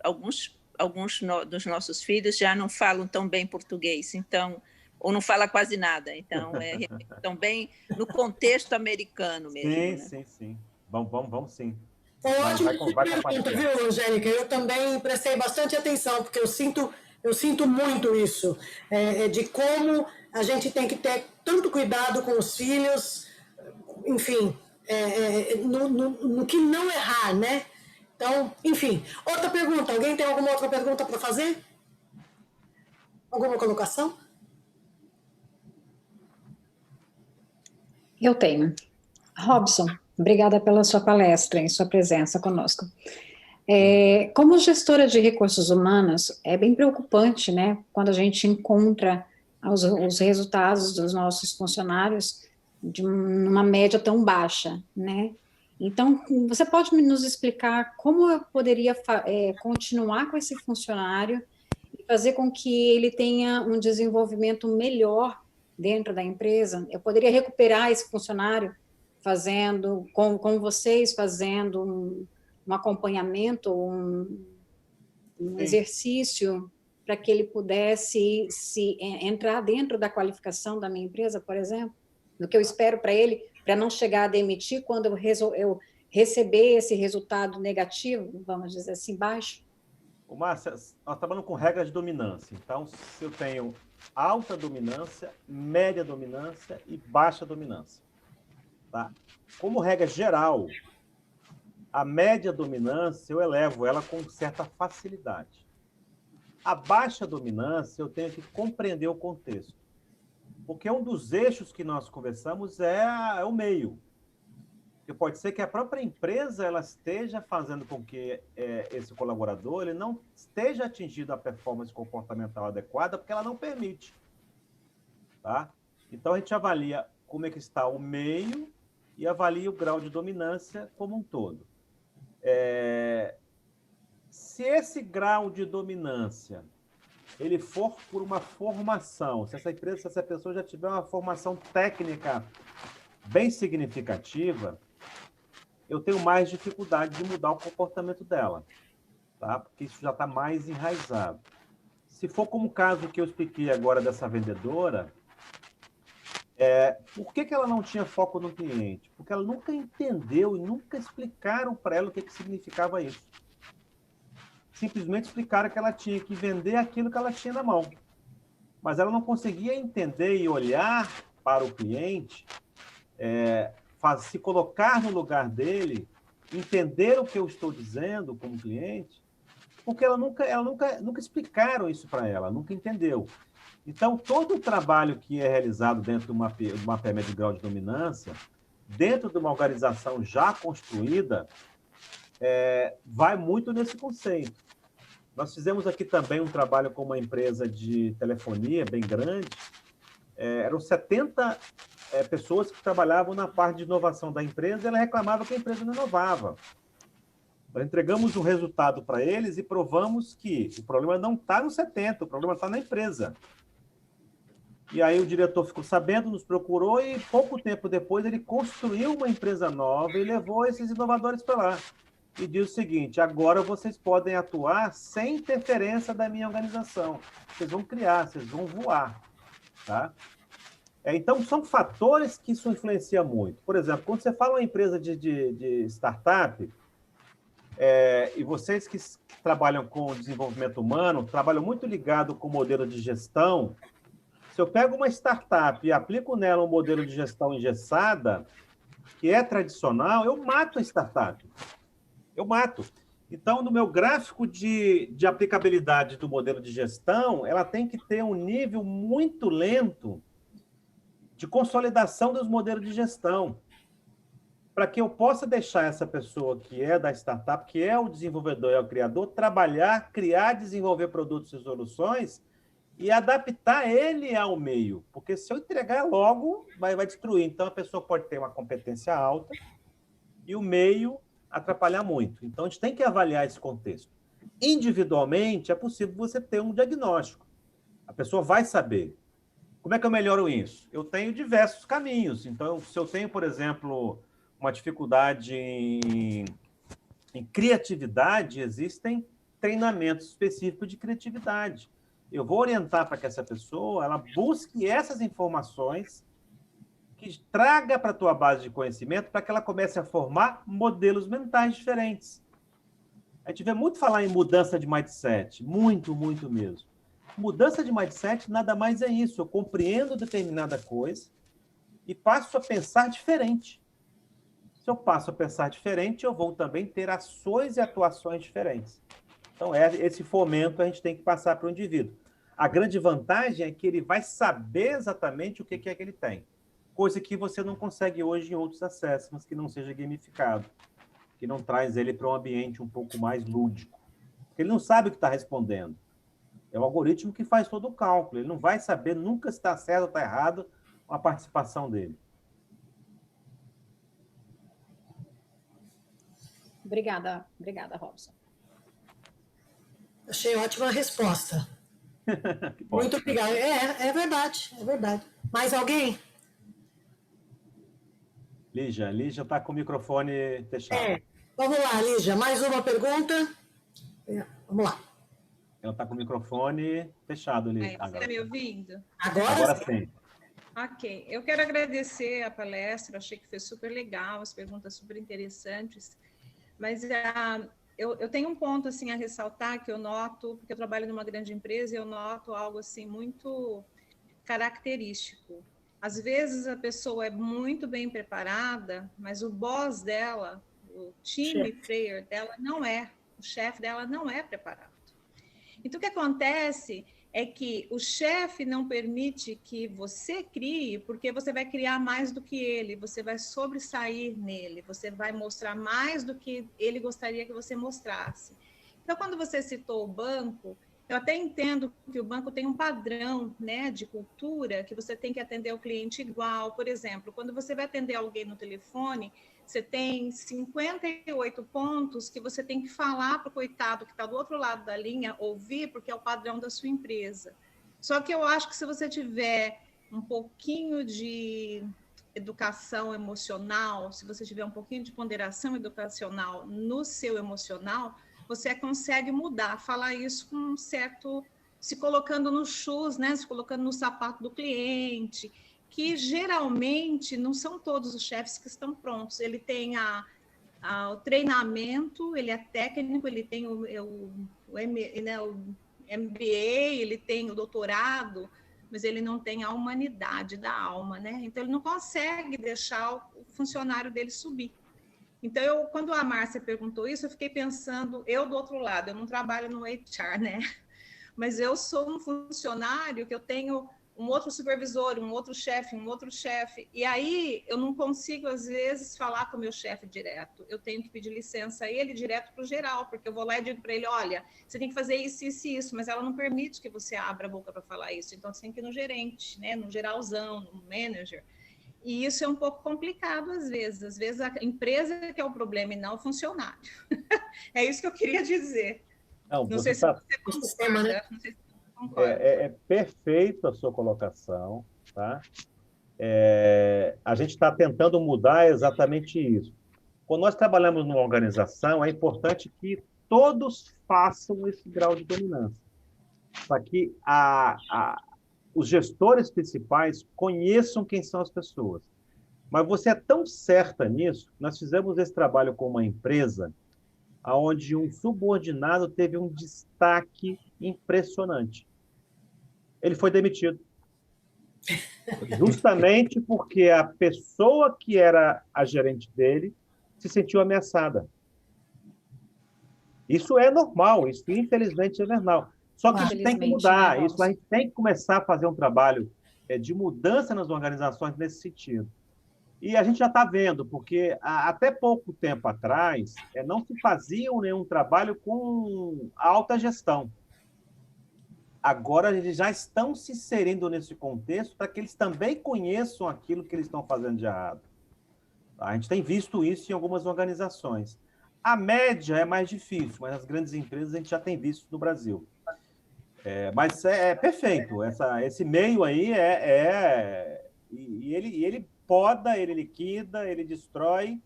alguns dos nossos filhos já não falam tão bem português, então, ou não fala quase nada. Então, estão bem no contexto americano mesmo. Sim. Vamos sim. Foi ótimo pergunta, viu, Angélica? Eu também prestei bastante atenção, porque eu sinto muito isso, de como a gente tem que ter tanto cuidado com os filhos, enfim, no que não errar, né? Então, enfim. Outra pergunta. Alguém tem alguma outra pergunta para fazer? Alguma colocação? Eu tenho. Robson, obrigada pela sua palestra e sua presença conosco. Como gestora de recursos humanos, é bem preocupante, né, quando a gente encontra os resultados dos nossos funcionários de uma média tão baixa, né? Então, você pode nos explicar como eu poderia continuar com esse funcionário e fazer com que ele tenha um desenvolvimento melhor dentro da empresa? Eu poderia recuperar esse funcionário fazendo, com vocês, fazendo um acompanhamento, um exercício para que ele pudesse entrar dentro da qualificação da minha empresa, por exemplo, do que eu espero para ele, para não chegar a demitir quando eu receber esse resultado negativo, vamos dizer assim, baixo. Márcia, nós trabalhamos com regras de dominância. Então, se eu tenho alta dominância, média dominância e baixa dominância. Tá? Como regra geral, a média dominância eu elevo ela com certa facilidade. A baixa dominância eu tenho que compreender o contexto. Porque um dos eixos que nós conversamos é o meio. Porque pode ser que a própria empresa ela esteja fazendo com que esse colaborador ele não esteja atingindo a performance comportamental adequada porque ela não permite. Tá? Então, a gente avalia como é que está o meio e avalia o grau de dominância como um todo. Se esse grau de dominância ele for por uma formação, se essa pessoa já tiver uma formação técnica bem significativa, eu tenho mais dificuldade de mudar o comportamento dela, tá? Porque isso já está mais enraizado. Se for como o caso que eu expliquei agora dessa vendedora, por que ela não tinha foco no cliente? Porque ela nunca entendeu e nunca explicaram para ela o que significava isso. Simplesmente explicaram que ela tinha que vender aquilo que ela tinha na mão. Mas ela não conseguia entender e olhar para o cliente, se colocar no lugar dele, entender o que eu estou dizendo como cliente, porque ela nunca explicaram isso para ela, nunca entendeu. Então, todo o trabalho que é realizado dentro de uma pirâmide de grau de dominância, dentro de uma organização já construída, vai muito nesse conceito. Nós fizemos aqui também um trabalho com uma empresa de telefonia bem grande. Eram 70 pessoas que trabalhavam na parte de inovação da empresa e ela reclamava que a empresa não inovava. Nós entregamos um resultado para eles e provamos que o problema não está no 70, o problema está na empresa. E aí o diretor ficou sabendo, nos procurou e pouco tempo depois ele construiu uma empresa nova e levou esses inovadores para lá. E diz o seguinte: agora vocês podem atuar sem interferência da minha organização. Vocês vão criar, vocês vão voar. Tá? Então, são fatores que isso influencia muito. Por exemplo, quando você fala uma empresa de startup, e vocês que trabalham com desenvolvimento humano, trabalham muito ligado com o modelo de gestão, se eu pego uma startup e aplico nela um modelo de gestão engessada, que é tradicional, eu mato a startup. Eu mato. Então, no meu gráfico de aplicabilidade do modelo de gestão, ela tem que ter um nível muito lento de consolidação dos modelos de gestão, para que eu possa deixar essa pessoa que é da startup, que é o desenvolvedor e é o criador, trabalhar, criar, desenvolver produtos e soluções e adaptar ele ao meio. Porque se eu entregar logo, vai destruir. Então, a pessoa pode ter uma competência alta e o meio atrapalhar muito. Então, a gente tem que avaliar esse contexto. Individualmente, é possível você ter um diagnóstico. A pessoa vai saber. Como é que eu melhoro isso? Eu tenho diversos caminhos. Então, se eu tenho, por exemplo, uma dificuldade em criatividade, existem treinamentos específicos de criatividade. Eu vou orientar para que essa pessoa ela busque essas informações, que traga para a tua base de conhecimento, para que ela comece a formar modelos mentais diferentes. A gente vê muito falar em mudança de mindset, muito, muito mesmo. Mudança de mindset nada mais é isso. Eu compreendo determinada coisa e passo a pensar diferente. Se eu passo a pensar diferente, eu vou também ter ações e atuações diferentes. Então, esse fomento a gente tem que passar para o indivíduo. A grande vantagem é que ele vai saber exatamente o que é que ele tem. Coisa que você não consegue hoje em outros assessments, que não seja gamificado, que não traz ele para um ambiente um pouco mais lúdico. Porque ele não sabe o que está respondendo. É o algoritmo que faz todo o cálculo. Ele não vai saber nunca se está certo ou está errado a participação dele. Obrigada, Robson. Achei ótima a resposta. Muito obrigada. É verdade, é verdade. Mais alguém? Lígia está com o microfone fechado. Vamos lá, Lígia, mais uma pergunta? Vamos lá. Ela está com o microfone fechado, Lígia. Você está me ouvindo? Agora sim. Ok. Eu quero agradecer a palestra, achei que foi super legal, as perguntas super interessantes, mas eu tenho um ponto assim a ressaltar que eu noto, porque eu trabalho numa grande empresa e eu noto algo assim muito característico. Às vezes a pessoa é muito bem preparada, mas o boss dela, o time player dela não é, o chefe dela não é preparado. Então o que acontece é que o chefe não permite que você crie, porque você vai criar mais do que ele, você vai sobressair nele, você vai mostrar mais do que ele gostaria que você mostrasse. Então, quando você citou o banco, eu até entendo que o banco tem um padrão, né, de cultura, que você tem que atender o cliente igual. Por exemplo, quando você vai atender alguém no telefone, você tem 58 pontos que você tem que falar para o coitado que está do outro lado da linha, ouvir, porque é o padrão da sua empresa. Só que eu acho que se você tiver um pouquinho de educação emocional, se você tiver um pouquinho de ponderação educacional no seu emocional, você consegue mudar, falar isso com um certo, se colocando no shoes, né? Se colocando no sapato do cliente, que geralmente não são todos os chefes que estão prontos. Ele tem o treinamento, ele é técnico, ele tem o MBA, ele tem o doutorado, mas ele não tem a humanidade da alma, né? Então, ele não consegue deixar o funcionário dele subir. Então, quando a Márcia perguntou isso, eu fiquei pensando, eu do outro lado, eu não trabalho no HR, né? Mas eu sou um funcionário que eu tenho um outro supervisor, um outro chefe, e aí eu não consigo, às vezes, falar com o meu chefe direto. Eu tenho que pedir licença a ele direto para o geral, porque eu vou lá e digo para ele, olha, você tem que fazer isso, isso e isso, mas ela não permite que você abra a boca para falar isso, então você tem que ir no gerente, né? No geralzão, no manager. E isso é um pouco complicado às vezes. Às vezes a empresa que é o problema e não o funcionário. É isso que eu queria dizer. Não sei se você concorda. Não sei se você concorda. É perfeito a sua colocação, tá? A gente está tentando mudar exatamente isso. Quando nós trabalhamos numa organização, é importante que todos façam esse grau de dominância, para que os gestores principais conheçam quem são as pessoas. Mas você é tão certa nisso, nós fizemos esse trabalho com uma empresa onde um subordinado teve um destaque impressionante. Ele foi demitido. Justamente porque a pessoa que era a gerente dele se sentiu ameaçada. Isso é normal, isso infelizmente é normal. Só que isso tem que mudar, né, isso a gente tem que começar a fazer um trabalho de mudança nas organizações nesse sentido. E a gente já está vendo, porque até pouco tempo atrás não se fazia nenhum trabalho com alta gestão. Agora eles já estão se inserindo nesse contexto para que eles também conheçam aquilo que eles estão fazendo de errado. A gente tem visto isso em algumas organizações. A média é mais difícil, mas as grandes empresas a gente já tem visto no Brasil. Mas é perfeito. Esse meio aí e ele poda, ele liquida, ele destrói,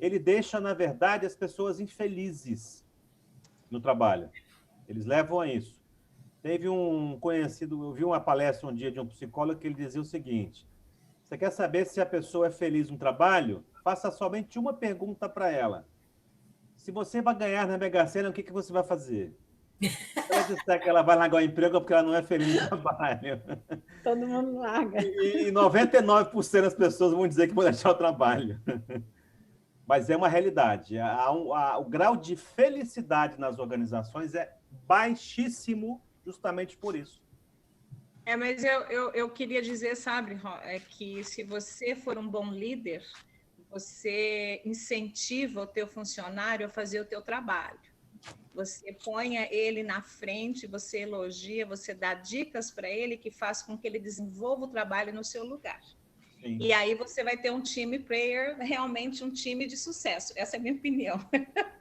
ele deixa, na verdade, as pessoas infelizes no trabalho. Eles levam a isso. Teve um conhecido, eu vi uma palestra um dia de um psicólogo que ele dizia o seguinte: você quer saber se a pessoa é feliz no trabalho? Faça somente uma pergunta para ela. Se você vai ganhar na Mega Sena, o que você vai fazer? Ela disser que ela vai largar o emprego porque ela não é feliz no trabalho. Todo mundo larga. E 99% das pessoas vão dizer que vão deixar o trabalho. Mas é uma realidade. O grau de felicidade nas organizações é baixíssimo justamente por isso. Mas eu queria dizer, sabe, que se você for um bom líder, você incentiva o teu funcionário a fazer o teu trabalho. Você põe ele na frente, você elogia, você dá dicas para ele que faz com que ele desenvolva o trabalho no seu lugar. Sim. E aí você vai ter um time player, realmente um time de sucesso. Essa é a minha opinião.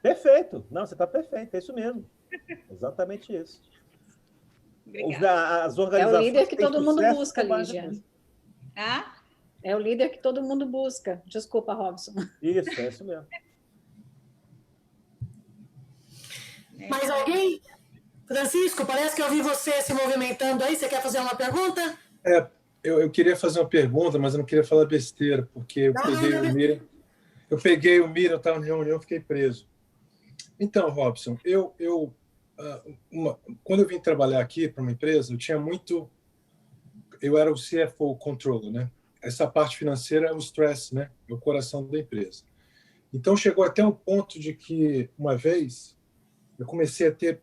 Perfeito. Não, você está perfeito, é isso mesmo. Exatamente isso. As organizações é o líder que todo mundo busca, Lígia. É o líder que todo mundo busca. Desculpa, Robson. Isso, é isso mesmo. Mais alguém? Francisco, parece que eu vi você se movimentando aí. Você quer fazer uma pergunta? Eu queria fazer uma pergunta, mas eu não queria falar besteira, porque eu peguei o Miriam, eu estava na reunião, fiquei preso. Então, Robson, quando eu vim trabalhar aqui para uma empresa, eu era o CFO controller, né? Essa parte financeira é o stress, né? É o coração da empresa. Então, chegou até um ponto de que, uma vez, eu comecei a ter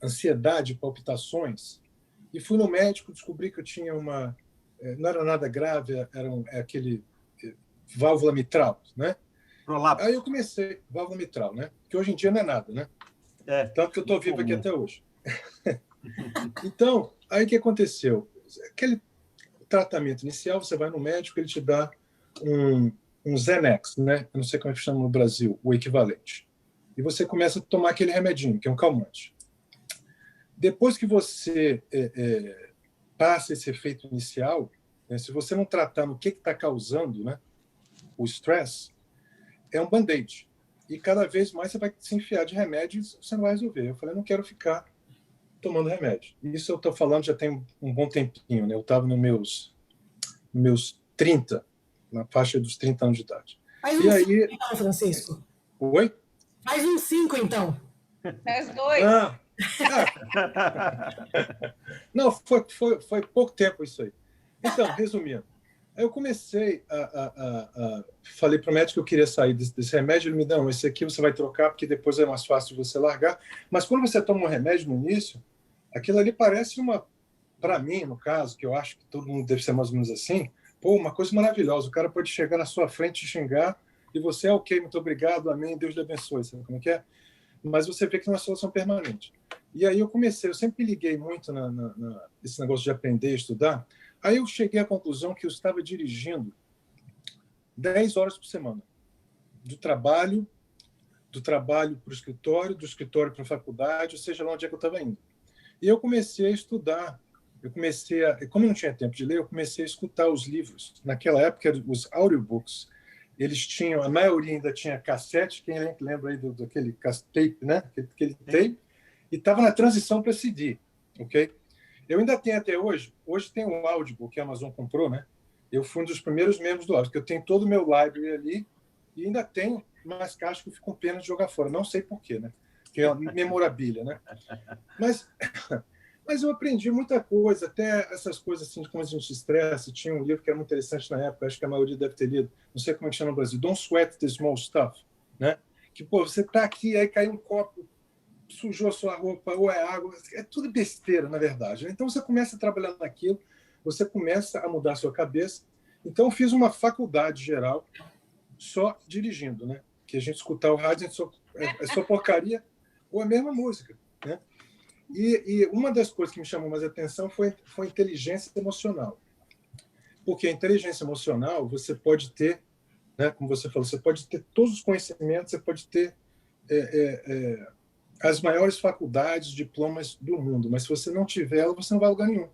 ansiedade, palpitações, e fui no médico, descobri que eu tinha não era nada grave, era aquele válvula mitral, né? Prolapso. Aí eu comecei, válvula mitral, né? Que hoje em dia não é nada, né? Tanto que eu estou vivo aqui até hoje. Então, aí o que aconteceu? Aquele tratamento inicial, você vai no médico, ele te dá um Xanax, né? Eu não sei como é que chama no Brasil, o equivalente. E você começa a tomar aquele remedinho, que é um calmante. Depois que você passa esse efeito inicial, né, se você não tratar no que está causando, né, o stress, é um band-aid. E cada vez mais você vai se enfiar de remédio e você não vai resolver. Eu falei, não quero ficar tomando remédio. Isso eu estou falando já tem um bom tempinho, né? Eu estava nos meus 30, na faixa dos 30 anos de idade. Faz uns 5, então, Francisco. Oi? Faz uns 5, então. Faz 2. Não, foi pouco tempo isso aí. Então, resumindo, eu comecei falei para o médico que eu queria sair desse remédio, ele me deu, esse aqui você vai trocar porque depois é mais fácil de você largar. Mas quando você toma um remédio no início, aquilo ali parece para mim, no caso, que eu acho que todo mundo deve ser mais ou menos assim, uma coisa maravilhosa. O cara pode chegar na sua frente e xingar e você, ok, muito obrigado, amém, Deus lhe abençoe. Sabe como é que é? Mas você vê que não é uma solução permanente. E aí eu sempre me liguei muito nesse negócio de aprender e estudar. Aí eu cheguei à conclusão que eu estava dirigindo 10 horas por semana, do trabalho para o escritório, do escritório para a faculdade, ou seja, lá onde é que eu estava indo. E eu comecei a estudar, como eu não tinha tempo de ler, eu comecei a escutar os livros. Naquela época, os audiobooks, eles tinham, a maioria ainda tinha cassete, quem lembra aí daquele tape, né? Aquele tape, e estava na transição para CD, ok? Eu ainda tenho até hoje tem um Audible que a Amazon comprou, né? Eu fui um dos primeiros membros do Audible, que eu tenho todo o meu library ali, e ainda tenho mais caixas que eu fico com pena de jogar fora. Não sei porquê, né? Que é uma memorabilia, né? Mas eu aprendi muita coisa, até essas coisas assim de como a gente se estressa. Tinha um livro que era muito interessante na época, acho que a maioria deve ter lido, não sei como é que chama no Brasil, Don't Sweat the Small Stuff, né? Que, pô, você tá aqui, aí caiu um copo, sujou a sua roupa, ou é água, é tudo besteira, na verdade. Né? Então você começa a trabalhar naquilo, você começa a mudar a sua cabeça. Então eu fiz uma faculdade geral só dirigindo, né? Que a gente escutar o rádio é só porcaria ou a mesma música, né? E uma das coisas que me chamou mais a atenção foi inteligência emocional. Porque a inteligência emocional você pode ter, né, como você falou, você pode ter todos os conhecimentos, você pode ter as maiores faculdades, diplomas do mundo, mas se você não tiver ela, você não vai a lugar nenhum.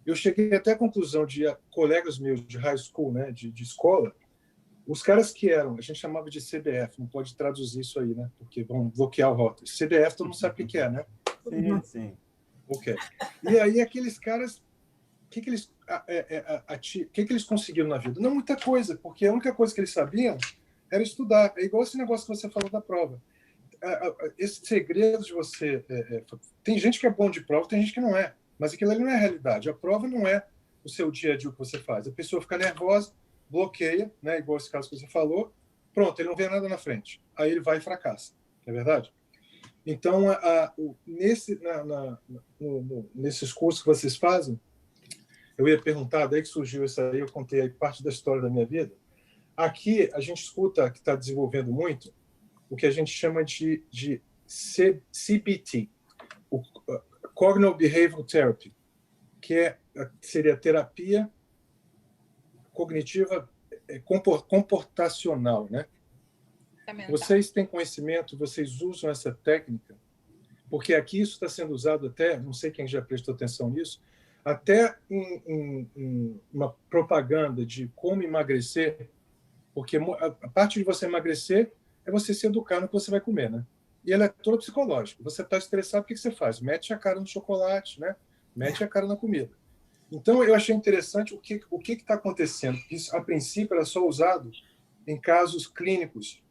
Eu cheguei até a conclusão de colegas meus de high school, né, de escola, os caras que eram, a gente chamava de CDF, não pode traduzir isso aí, né, porque vão bloquear o rótulo. CDF todo mundo sabe o que é, né? Sim, sim. Ok. E aí aqueles caras, o que eles conseguiram na vida? Não muita coisa, porque a única coisa que eles sabiam era estudar. É igual esse negócio que você falou da prova. Esse segredo de você... tem gente que é bom de prova, tem gente que não é. Mas aquilo ali não é a realidade. A prova não é o seu dia a dia que você faz. A pessoa fica nervosa, bloqueia, né? Igual esse caso que você falou. Pronto, ele não vê nada na frente. Aí ele vai e fracassa. Não é verdade? Então, nesses cursos que vocês fazem, eu ia perguntar, daí que surgiu isso aí, eu contei aí parte da história da minha vida. Aqui, a gente escuta, que está desenvolvendo muito, o que a gente chama de CBT, o Cognitive Behavioral Therapy, que seria terapia cognitiva comportacional, né? Vocês têm conhecimento, vocês usam essa técnica, porque aqui isso está sendo usado até, não sei quem já prestou atenção nisso, até em uma propaganda de como emagrecer, porque a parte de você emagrecer é você se educar no que você vai comer, né? E ela é toda psicológica. Você está estressado, o que você faz? Mete a cara no chocolate, né? Mete a cara na comida. Então, eu achei interessante o que está acontecendo. Isso, a princípio, era só usado em casos clínicos,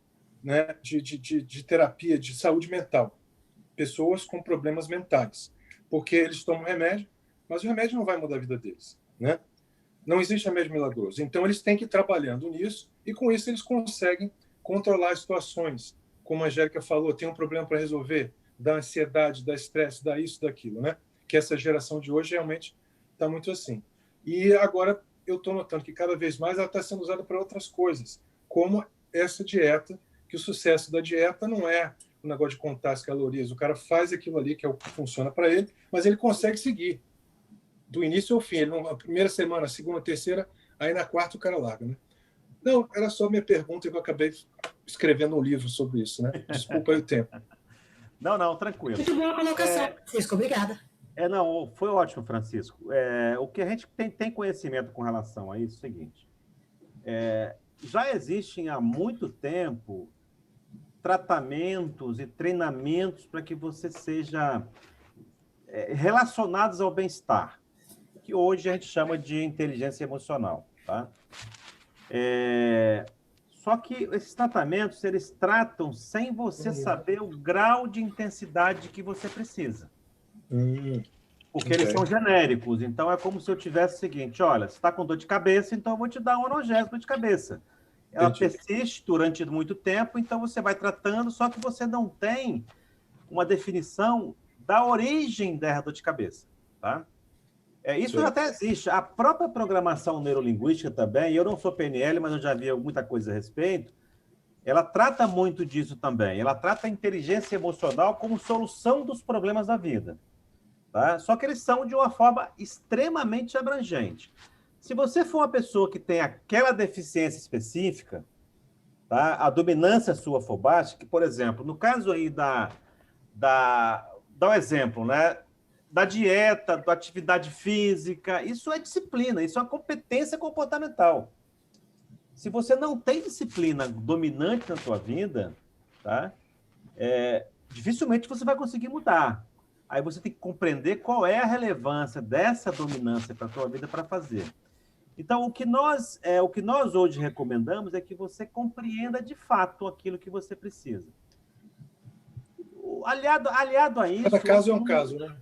né, de terapia de saúde mental, pessoas com problemas mentais, porque eles tomam remédio, mas o remédio não vai mudar a vida deles, né? Não existe remédio milagroso. Então eles têm que ir trabalhando nisso e com isso eles conseguem controlar as situações. Como a Angélica falou, tem um problema para resolver, da ansiedade, da estresse, da isso, daquilo, né? Que essa geração de hoje realmente está muito assim. E agora eu estou notando que cada vez mais ela está sendo usada para outras coisas, como essa dieta, que o sucesso da dieta não é o negócio de contar as calorias. O cara faz aquilo ali, que é o que funciona para ele, mas ele consegue seguir do início ao fim. Ele não, a primeira semana, a segunda, a terceira, aí na quarta o cara larga, né? Não, era só minha pergunta e eu acabei escrevendo um livro sobre isso, né? Desculpa aí o tempo. Não, tranquilo. Muito boa colocação, Francisco. Obrigada. Não, foi ótimo, Francisco. O que a gente tem conhecimento com relação a isso é o seguinte. Já existem há muito tempo tratamentos e treinamentos para que você seja relacionados ao bem-estar, que hoje a gente chama de inteligência emocional, tá? Só que esses tratamentos, eles tratam sem você saber o grau de intensidade que você precisa. Porque eles são genéricos. Então, é como se eu tivesse o seguinte, olha, você está com dor de cabeça, então eu vou te dar um analgésico de cabeça. Ela persiste durante muito tempo, então você vai tratando, só que você não tem uma definição da origem da dor de cabeça, tá? Isso até existe. A própria programação neurolinguística também, eu não sou PNL, mas eu já vi muita coisa a respeito, ela trata muito disso também. Ela trata a inteligência emocional como solução dos problemas da vida. tá? Só que eles são de uma forma extremamente abrangente. Se você for uma pessoa que tem aquela deficiência específica, tá? A dominância sua for baixa, que, por exemplo, no caso aí dá um exemplo, né? Da dieta, da atividade física, isso é disciplina, isso é uma competência comportamental. Se você não tem disciplina dominante na sua vida, tá? Dificilmente você vai conseguir mudar. Aí você tem que compreender qual é a relevância dessa dominância para a sua vida para fazer. Então, o que nós hoje recomendamos é que você compreenda de fato aquilo que você precisa. Aliado a isso... Cada caso é um caso, né?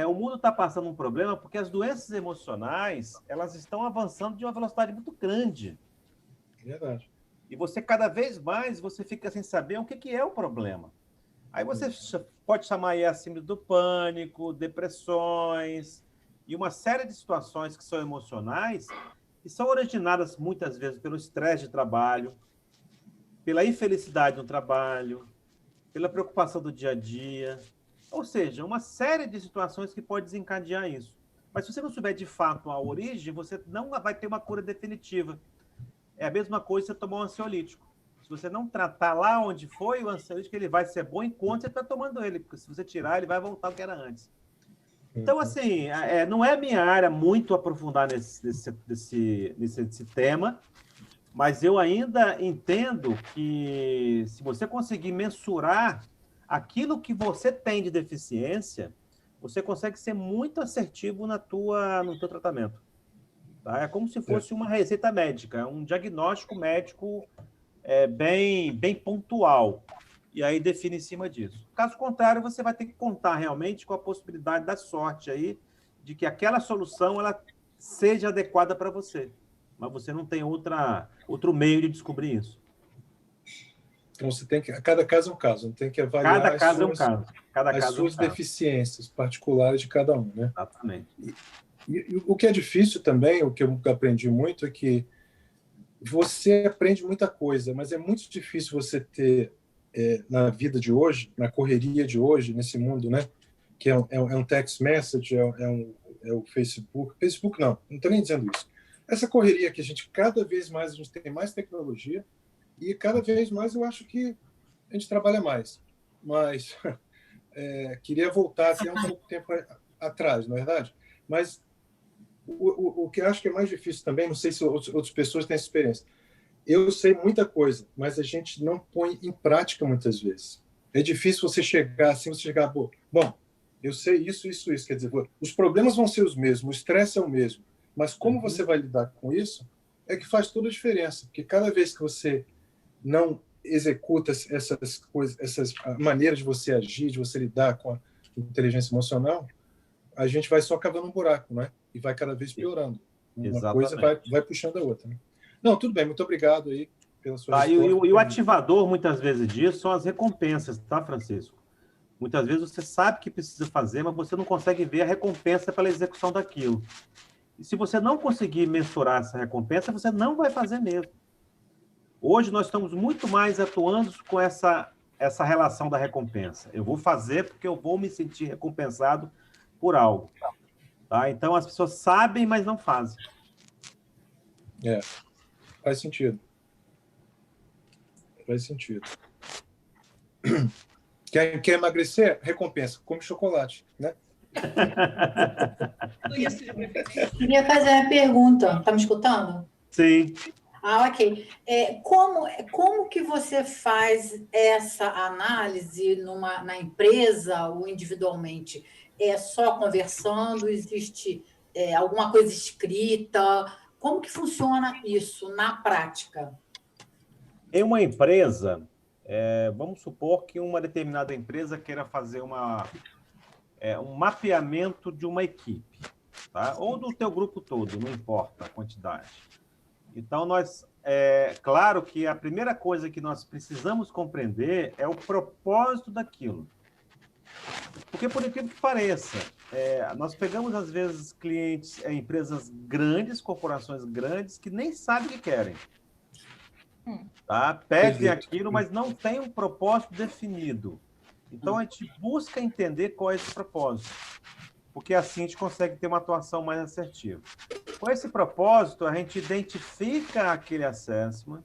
O mundo está passando um problema porque as doenças emocionais elas estão avançando de uma velocidade muito grande. Verdade. E você, cada vez mais, você fica sem saber o que é o problema. Aí você pode chamar aí a síndrome do pânico, depressões e uma série de situações que são emocionais e são originadas muitas vezes pelo estresse de trabalho, pela infelicidade no trabalho, pela preocupação do dia a dia, ou seja, uma série de situações que pode desencadear isso. Mas se você não souber de fato a origem, você não vai ter uma cura definitiva. É a mesma coisa você tomar um ansiolítico. Se você não tratar lá onde foi o ansiolítico, ele vai ser bom enquanto você está tomando ele, porque se você tirar, ele vai voltar ao que era antes. Então, assim, não é minha área muito aprofundar nesse tema, mas eu ainda entendo que se você conseguir mensurar aquilo que você tem de deficiência, você consegue ser muito assertivo no teu tratamento. Tá? É como se fosse uma receita médica, um diagnóstico médico bem pontual. E aí define em cima disso. Caso contrário, você vai ter que contar realmente com a possibilidade da sorte aí de que aquela solução ela seja adequada para você. Mas você não tem outro meio de descobrir isso. Então, você tem que... Cada caso é um caso. Não tem que avaliar cada caso é um caso. As suas deficiências particulares de cada um, né? Exatamente. E o que é difícil também, o que eu aprendi muito, é que você aprende muita coisa, mas é muito difícil você ter, na vida de hoje, na correria de hoje, nesse mundo, né? Que é um text message, é o Facebook. Facebook não estou nem dizendo isso. Essa correria que cada vez mais a gente tem mais tecnologia e cada vez mais eu acho que a gente trabalha mais. Mas queria voltar até um pouco tempo atrás, não é verdade? Mas o que eu acho que é mais difícil também, não sei se outras pessoas têm essa experiência, eu sei muita coisa, mas a gente não põe em prática muitas vezes. É difícil você chegar, bom, eu sei isso, quer dizer, os problemas vão ser os mesmos, o estresse é o mesmo, mas como você vai lidar com isso é que faz toda a diferença, porque cada vez que você não executa essas coisas, essas maneiras de você agir, de você lidar com a inteligência emocional, a gente vai só cavando um buraco, né? E vai cada vez piorando. Uma coisa vai puxando a outra. Né? Não, tudo bem, muito obrigado aí pela sua resposta. E o ativador, muitas vezes, disso são as recompensas, tá, Francisco? Muitas vezes você sabe que precisa fazer, mas você não consegue ver a recompensa pela execução daquilo. E se você não conseguir mensurar essa recompensa, você não vai fazer mesmo. Hoje nós estamos muito mais atuando com essa relação da recompensa. Eu vou fazer porque eu vou me sentir recompensado por algo. Tá? Então, as pessoas sabem, mas não fazem. Faz sentido. Faz sentido. Quer emagrecer? Recompensa. Come chocolate, né? Queria fazer uma pergunta. Está me escutando? Sim. Ok. Como que você faz essa análise na empresa ou individualmente? É só conversando? Existe alguma coisa escrita? Como que funciona isso na prática? Em uma empresa, vamos supor que uma determinada empresa queira fazer um mapeamento de uma equipe, tá? Ou do teu grupo todo, não importa a quantidade. Então, claro que a primeira coisa que nós precisamos compreender é o propósito daquilo. Porque, por incrível que pareça, nós pegamos, às vezes, clientes, empresas grandes, corporações grandes, que nem sabem o que querem. Tá? Pedem aquilo, mas não tem um propósito definido. Então, a gente busca entender qual é esse propósito. porque assim a gente consegue ter uma atuação mais assertiva. Com esse propósito, a gente identifica aquele assessment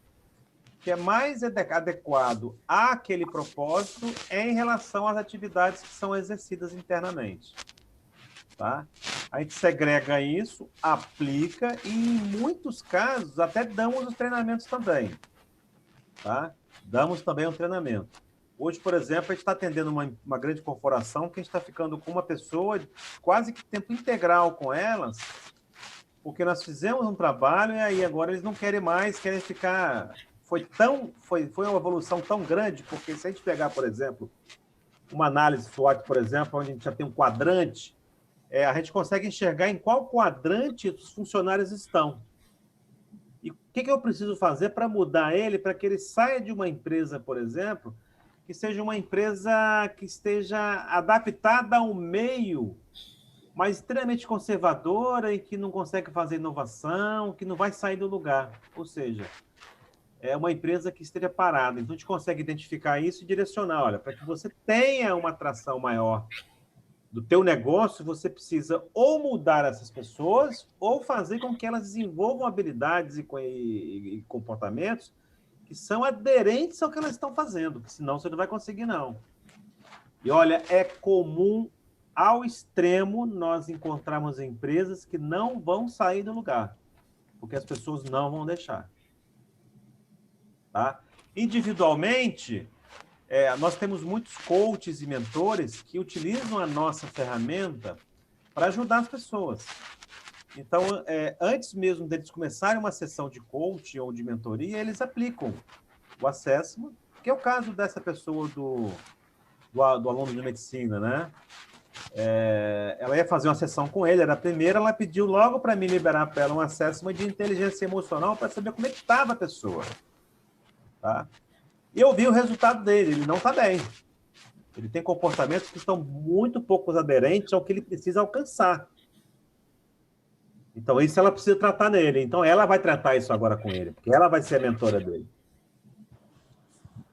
que é mais adequado àquele propósito em relação às atividades que são exercidas internamente. Tá? A gente segrega isso, aplica e, em muitos casos, até damos os treinamentos também. Tá? Damos também um treinamento. Hoje, por exemplo, a gente está atendendo uma grande corporação que a gente está ficando com uma pessoa quase que tempo integral com elas, porque nós fizemos um trabalho e aí agora eles não querem mais, querem ficar... Foi uma evolução tão grande, porque se a gente pegar, por exemplo, uma análise SWOT, por exemplo, onde a gente já tem um quadrante, a gente consegue enxergar em qual quadrante os funcionários estão. E o que eu preciso fazer para mudar ele, para que ele saia de uma empresa, por exemplo, que seja uma empresa que esteja adaptada ao meio, mas extremamente conservadora e que não consegue fazer inovação, que não vai sair do lugar. Ou seja, é uma empresa que esteja parada. Então, a gente consegue identificar isso e direcionar. Olha, para que você tenha uma atração maior do teu negócio, você precisa ou mudar essas pessoas ou fazer com que elas desenvolvam habilidades e comportamentos que são aderentes ao que elas estão fazendo, porque senão você não vai conseguir, não. E, olha, é comum ao extremo nós encontrarmos empresas que não vão sair do lugar, porque as pessoas não vão deixar. Tá? Individualmente, nós temos muitos coaches e mentores que utilizam a nossa ferramenta para ajudar as pessoas. Então, antes mesmo deles começarem uma sessão de coaching ou de mentoria, eles aplicam o assessment, que é o caso dessa pessoa do aluno de medicina, né? Ela ia fazer uma sessão com ele, era a primeira, ela pediu logo para mim liberar para ela um assessment de inteligência emocional para saber como é que estava a pessoa. Tá? E eu vi o resultado dele, ele não está bem. Ele tem comportamentos que estão muito pouco aderentes ao que ele precisa alcançar. Então, isso ela precisa tratar nele. Então, ela vai tratar isso agora com ele, porque ela vai ser a mentora dele.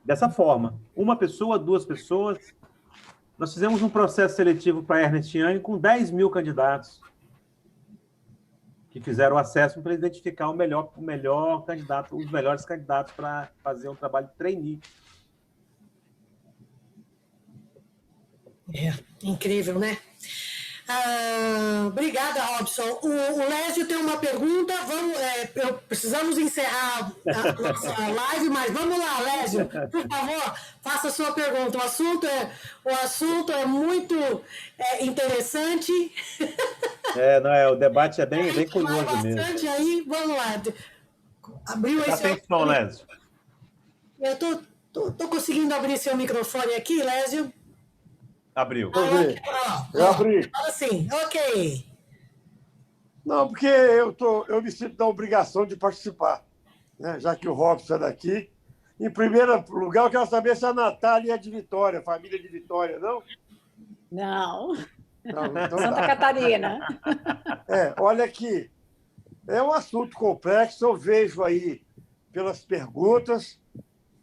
Dessa forma, uma pessoa, duas pessoas. Nós fizemos um processo seletivo para a Ernst Young com 10 mil candidatos que fizeram o acesso para identificar o melhor candidato, os melhores candidatos para fazer um trabalho de trainee. Incrível, né? Obrigada, Robson. O Lésio tem uma pergunta. Precisamos encerrar a nossa live, mas vamos lá, Lésio. Por favor, faça a sua pergunta. O assunto é muito interessante. O debate é bem curioso mesmo. Aí, vamos lá. Abriu esse... Atenção, Lésio. Eu tô conseguindo abrir seu microfone aqui, Lésio. Abriu. Eu abri. Sim, ok. Não, porque eu me sinto na obrigação de participar, né? Já que o Robson é daqui. Em primeiro lugar, eu quero saber se a Natália é de Vitória, família de Vitória, não? Não. Então Santa tá. Catarina. Olha aqui, é um assunto complexo, eu vejo aí pelas perguntas,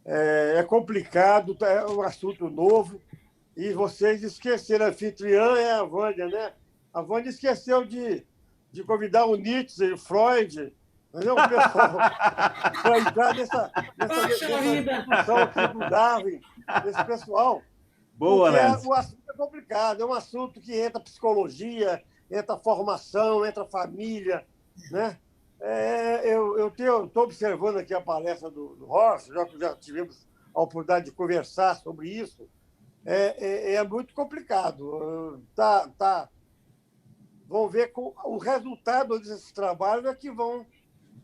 é complicado, é um assunto novo. E vocês esqueceram, a anfitriã é a Vânia, né? A Vânia esqueceu de convidar o Nietzsche, o Freud, entendeu? O pessoal para entrar nessa discussão aqui do Darwin, desse pessoal. Boa, porque o assunto é complicado, é um assunto que entra psicologia, entra formação, entra família, né? Eu estou observando aqui a palestra do Horst, já tivemos a oportunidade de conversar sobre isso. É muito complicado. Vão ver com o resultado desses trabalhos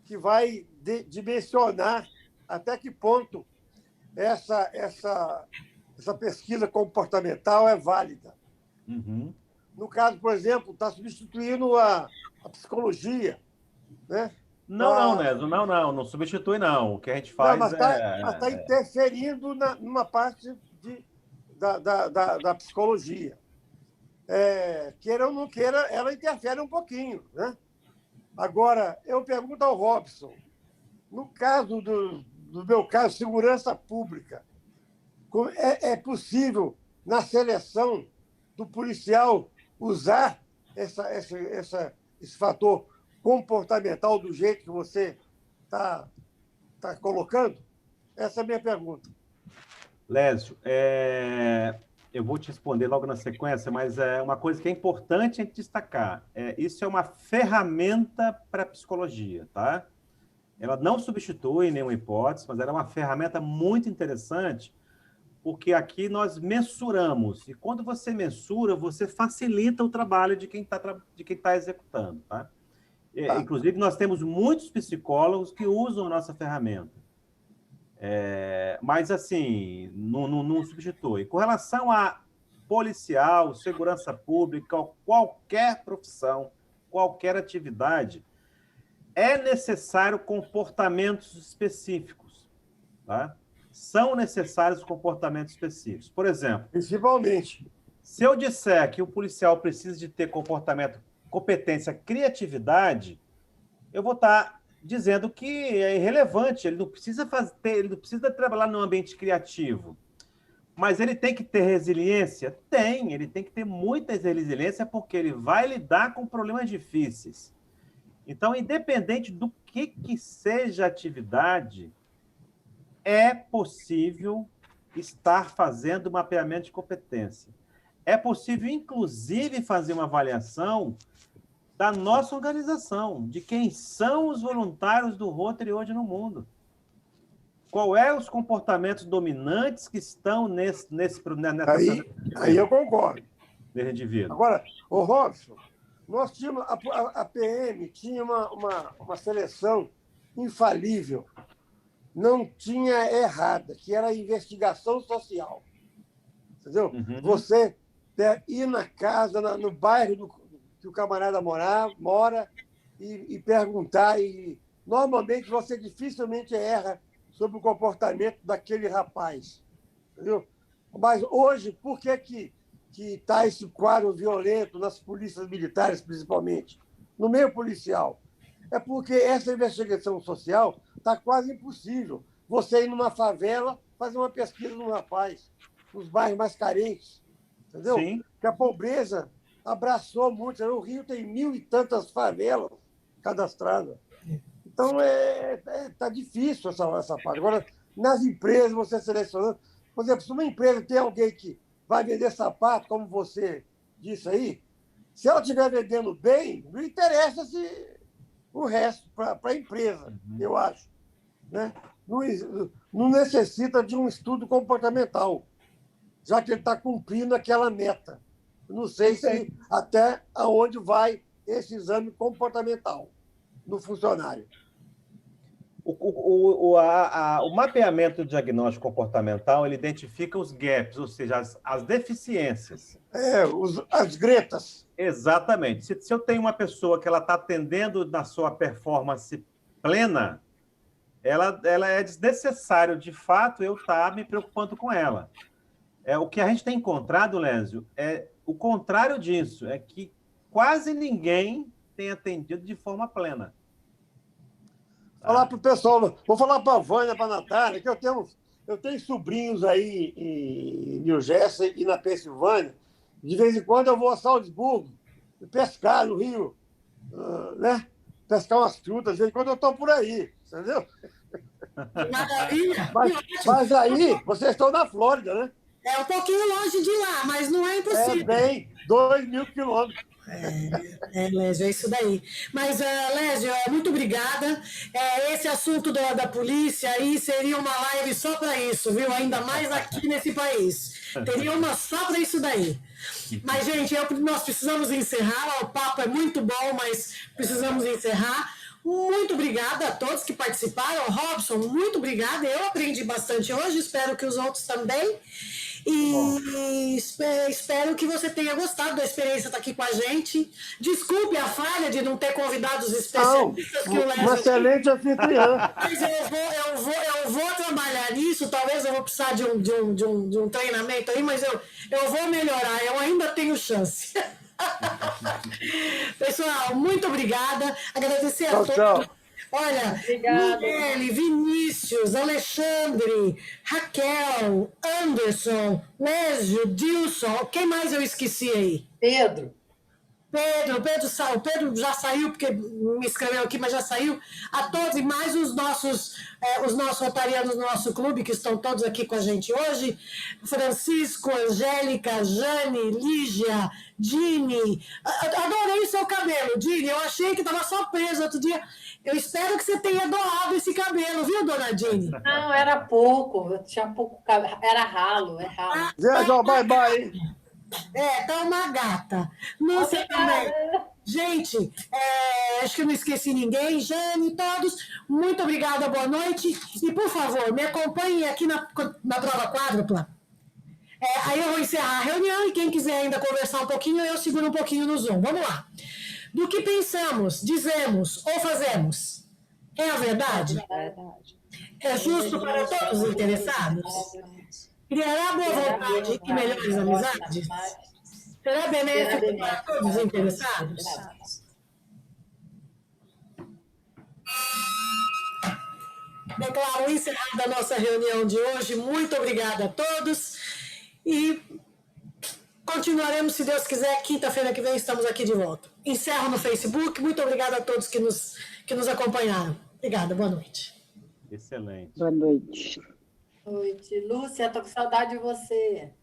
que vai dimensionar até que ponto essa pesquisa comportamental é válida. Uhum. No caso, por exemplo, está substituindo a psicologia, né? Não, Lésio, não substitui, não. O que a gente faz mas está interferindo numa parte da psicologia. Queira ou não queira, ela interfere um pouquinho, né? Agora, eu pergunto ao Robson, no caso do meu caso, segurança pública, é possível, na seleção do policial, usar esse fator comportamental do jeito que você está colocando? Essa é a minha pergunta. Lésio, eu vou te responder logo na sequência, mas é uma coisa que é importante a gente destacar. Isso é uma ferramenta para a psicologia, tá? Ela não substitui nenhuma hipótese, mas ela é uma ferramenta muito interessante, porque aqui nós mensuramos, e quando você mensura, você facilita o trabalho de quem está executando, tá? Inclusive, nós temos muitos psicólogos que usam a nossa ferramenta. Mas, assim, não substitui. Com relação a policial, segurança pública, qualquer profissão, qualquer atividade, é necessário comportamentos específicos, tá? São necessários comportamentos específicos. Por exemplo, principalmente, se eu disser que o policial precisa de ter comportamento, competência, criatividade, eu vou estar dizendo que é irrelevante, ele não precisa trabalhar num ambiente criativo. Mas ele tem que ter resiliência? Tem, ele tem que ter muita resiliência porque ele vai lidar com problemas difíceis. Então, independente do que seja a atividade, é possível estar fazendo mapeamento de competência. É possível, inclusive, fazer uma avaliação da nossa organização, de quem são os voluntários do Rotary hoje no mundo. Qual é os comportamentos dominantes que estão aí eu concordo. Nesse indivíduo. Agora, o Robson, nós tínhamos a PM tinha uma seleção infalível, não tinha errada, que era a investigação social. Entendeu? Uhum. Você ir na casa, no bairro que o camarada mora e perguntar, e normalmente você dificilmente erra sobre o comportamento daquele rapaz. Entendeu? Mas hoje, por que está esse quadro violento nas polícias militares, principalmente, no meio policial? É porque essa investigação social está quase impossível. Você ir numa favela, fazer uma pesquisa num rapaz, nos bairros mais carentes, entendeu? Sim. Porque a pobreza abraçou muito. O Rio tem 1.000 e tantas favelas cadastradas. Então, tá difícil essa parte. Agora, nas empresas, você selecionando... Por exemplo, se uma empresa tem alguém que vai vender sapato, como você disse aí, se ela estiver vendendo bem, não interessa se o resto para a empresa, eu acho. Né? Não necessita de um estudo comportamental, já que ele está cumprindo aquela meta. Não sei se até aonde vai esse exame comportamental no funcionário. O mapeamento do diagnóstico comportamental, ele identifica os gaps, ou seja, as deficiências. As gretas. Exatamente. Se eu tenho uma pessoa que ela está atendendo na sua performance plena, ela é desnecessário, de fato, eu estar me preocupando com ela. O que a gente tem encontrado, Lésio, é o contrário disso, é que quase ninguém tem atendido de forma plena. Falar para o pessoal, vou falar para a Vânia, para a Natália, que eu tenho sobrinhos aí em New Jersey e na Pensilvânia. De vez em quando eu vou a Salzburgo pescar no Rio, né? Pescar umas frutas, de vez em quando eu estou por aí, entendeu? Maravilha! Mas aí, vocês estão na Flórida, né? É um pouquinho longe de lá, mas não é impossível. Bem, 2.000 quilômetros. Lésio, é isso daí. Mas, Lésio, muito obrigada. Esse assunto da polícia aí seria uma live só para isso, viu? Ainda mais aqui nesse país. Teria uma só para isso daí. Mas, gente, nós precisamos encerrar. O papo é muito bom, mas precisamos encerrar. Muito obrigada a todos que participaram. Robson, muito obrigada. Eu aprendi bastante hoje, espero que os outros também. E espero que você tenha gostado da experiência estar aqui com a gente. Desculpe a falha de não ter convidados especialistas. Uma excelente anfitriã. Mas eu vou trabalhar nisso. Talvez eu vou precisar de um treinamento aí, mas eu vou melhorar. Eu ainda tenho chance. Pessoal, muito obrigada. Agradecer a todos. Tchau. Olha, Miguel, Vinícius, Alexandre, Raquel, Anderson, Lésio, Dilson, quem mais eu esqueci aí? o Pedro já saiu, porque me escreveu aqui, mas já saiu. A todos e mais os nossos rotarianos do nosso clube, que estão todos aqui com a gente hoje. Francisco, Angélica, Jane, Lígia, Dini. Adorei o seu cabelo, Dini. Eu achei que estava só preso outro dia. Eu espero que você tenha doado esse cabelo, viu, dona Dini? Não, era pouco, eu tinha pouco cabelo, era ralo, é ralo. Zé, bye. Tá uma gata. Lúcia também. Gente, acho que eu não esqueci ninguém. Jane, todos, muito obrigada, boa noite. E, por favor, me acompanhem aqui na prova quádrupla. Aí eu vou encerrar a reunião e quem quiser ainda conversar um pouquinho, eu seguro um pouquinho no Zoom. Vamos lá. Do que pensamos, dizemos ou fazemos? É a verdade? É justo para todos os interessados? Criará boa vontade e melhores amizades? Será benéfico para todos os interessados? Declaro encerrada a nossa reunião de hoje. Muito obrigada a todos. E continuaremos, se Deus quiser, quinta-feira que vem estamos aqui de volta. Encerro no Facebook. Muito obrigada a todos que nos acompanharam. Obrigada, boa noite. Excelente. Boa noite. Boa noite. Lúcia, estou com saudade de você.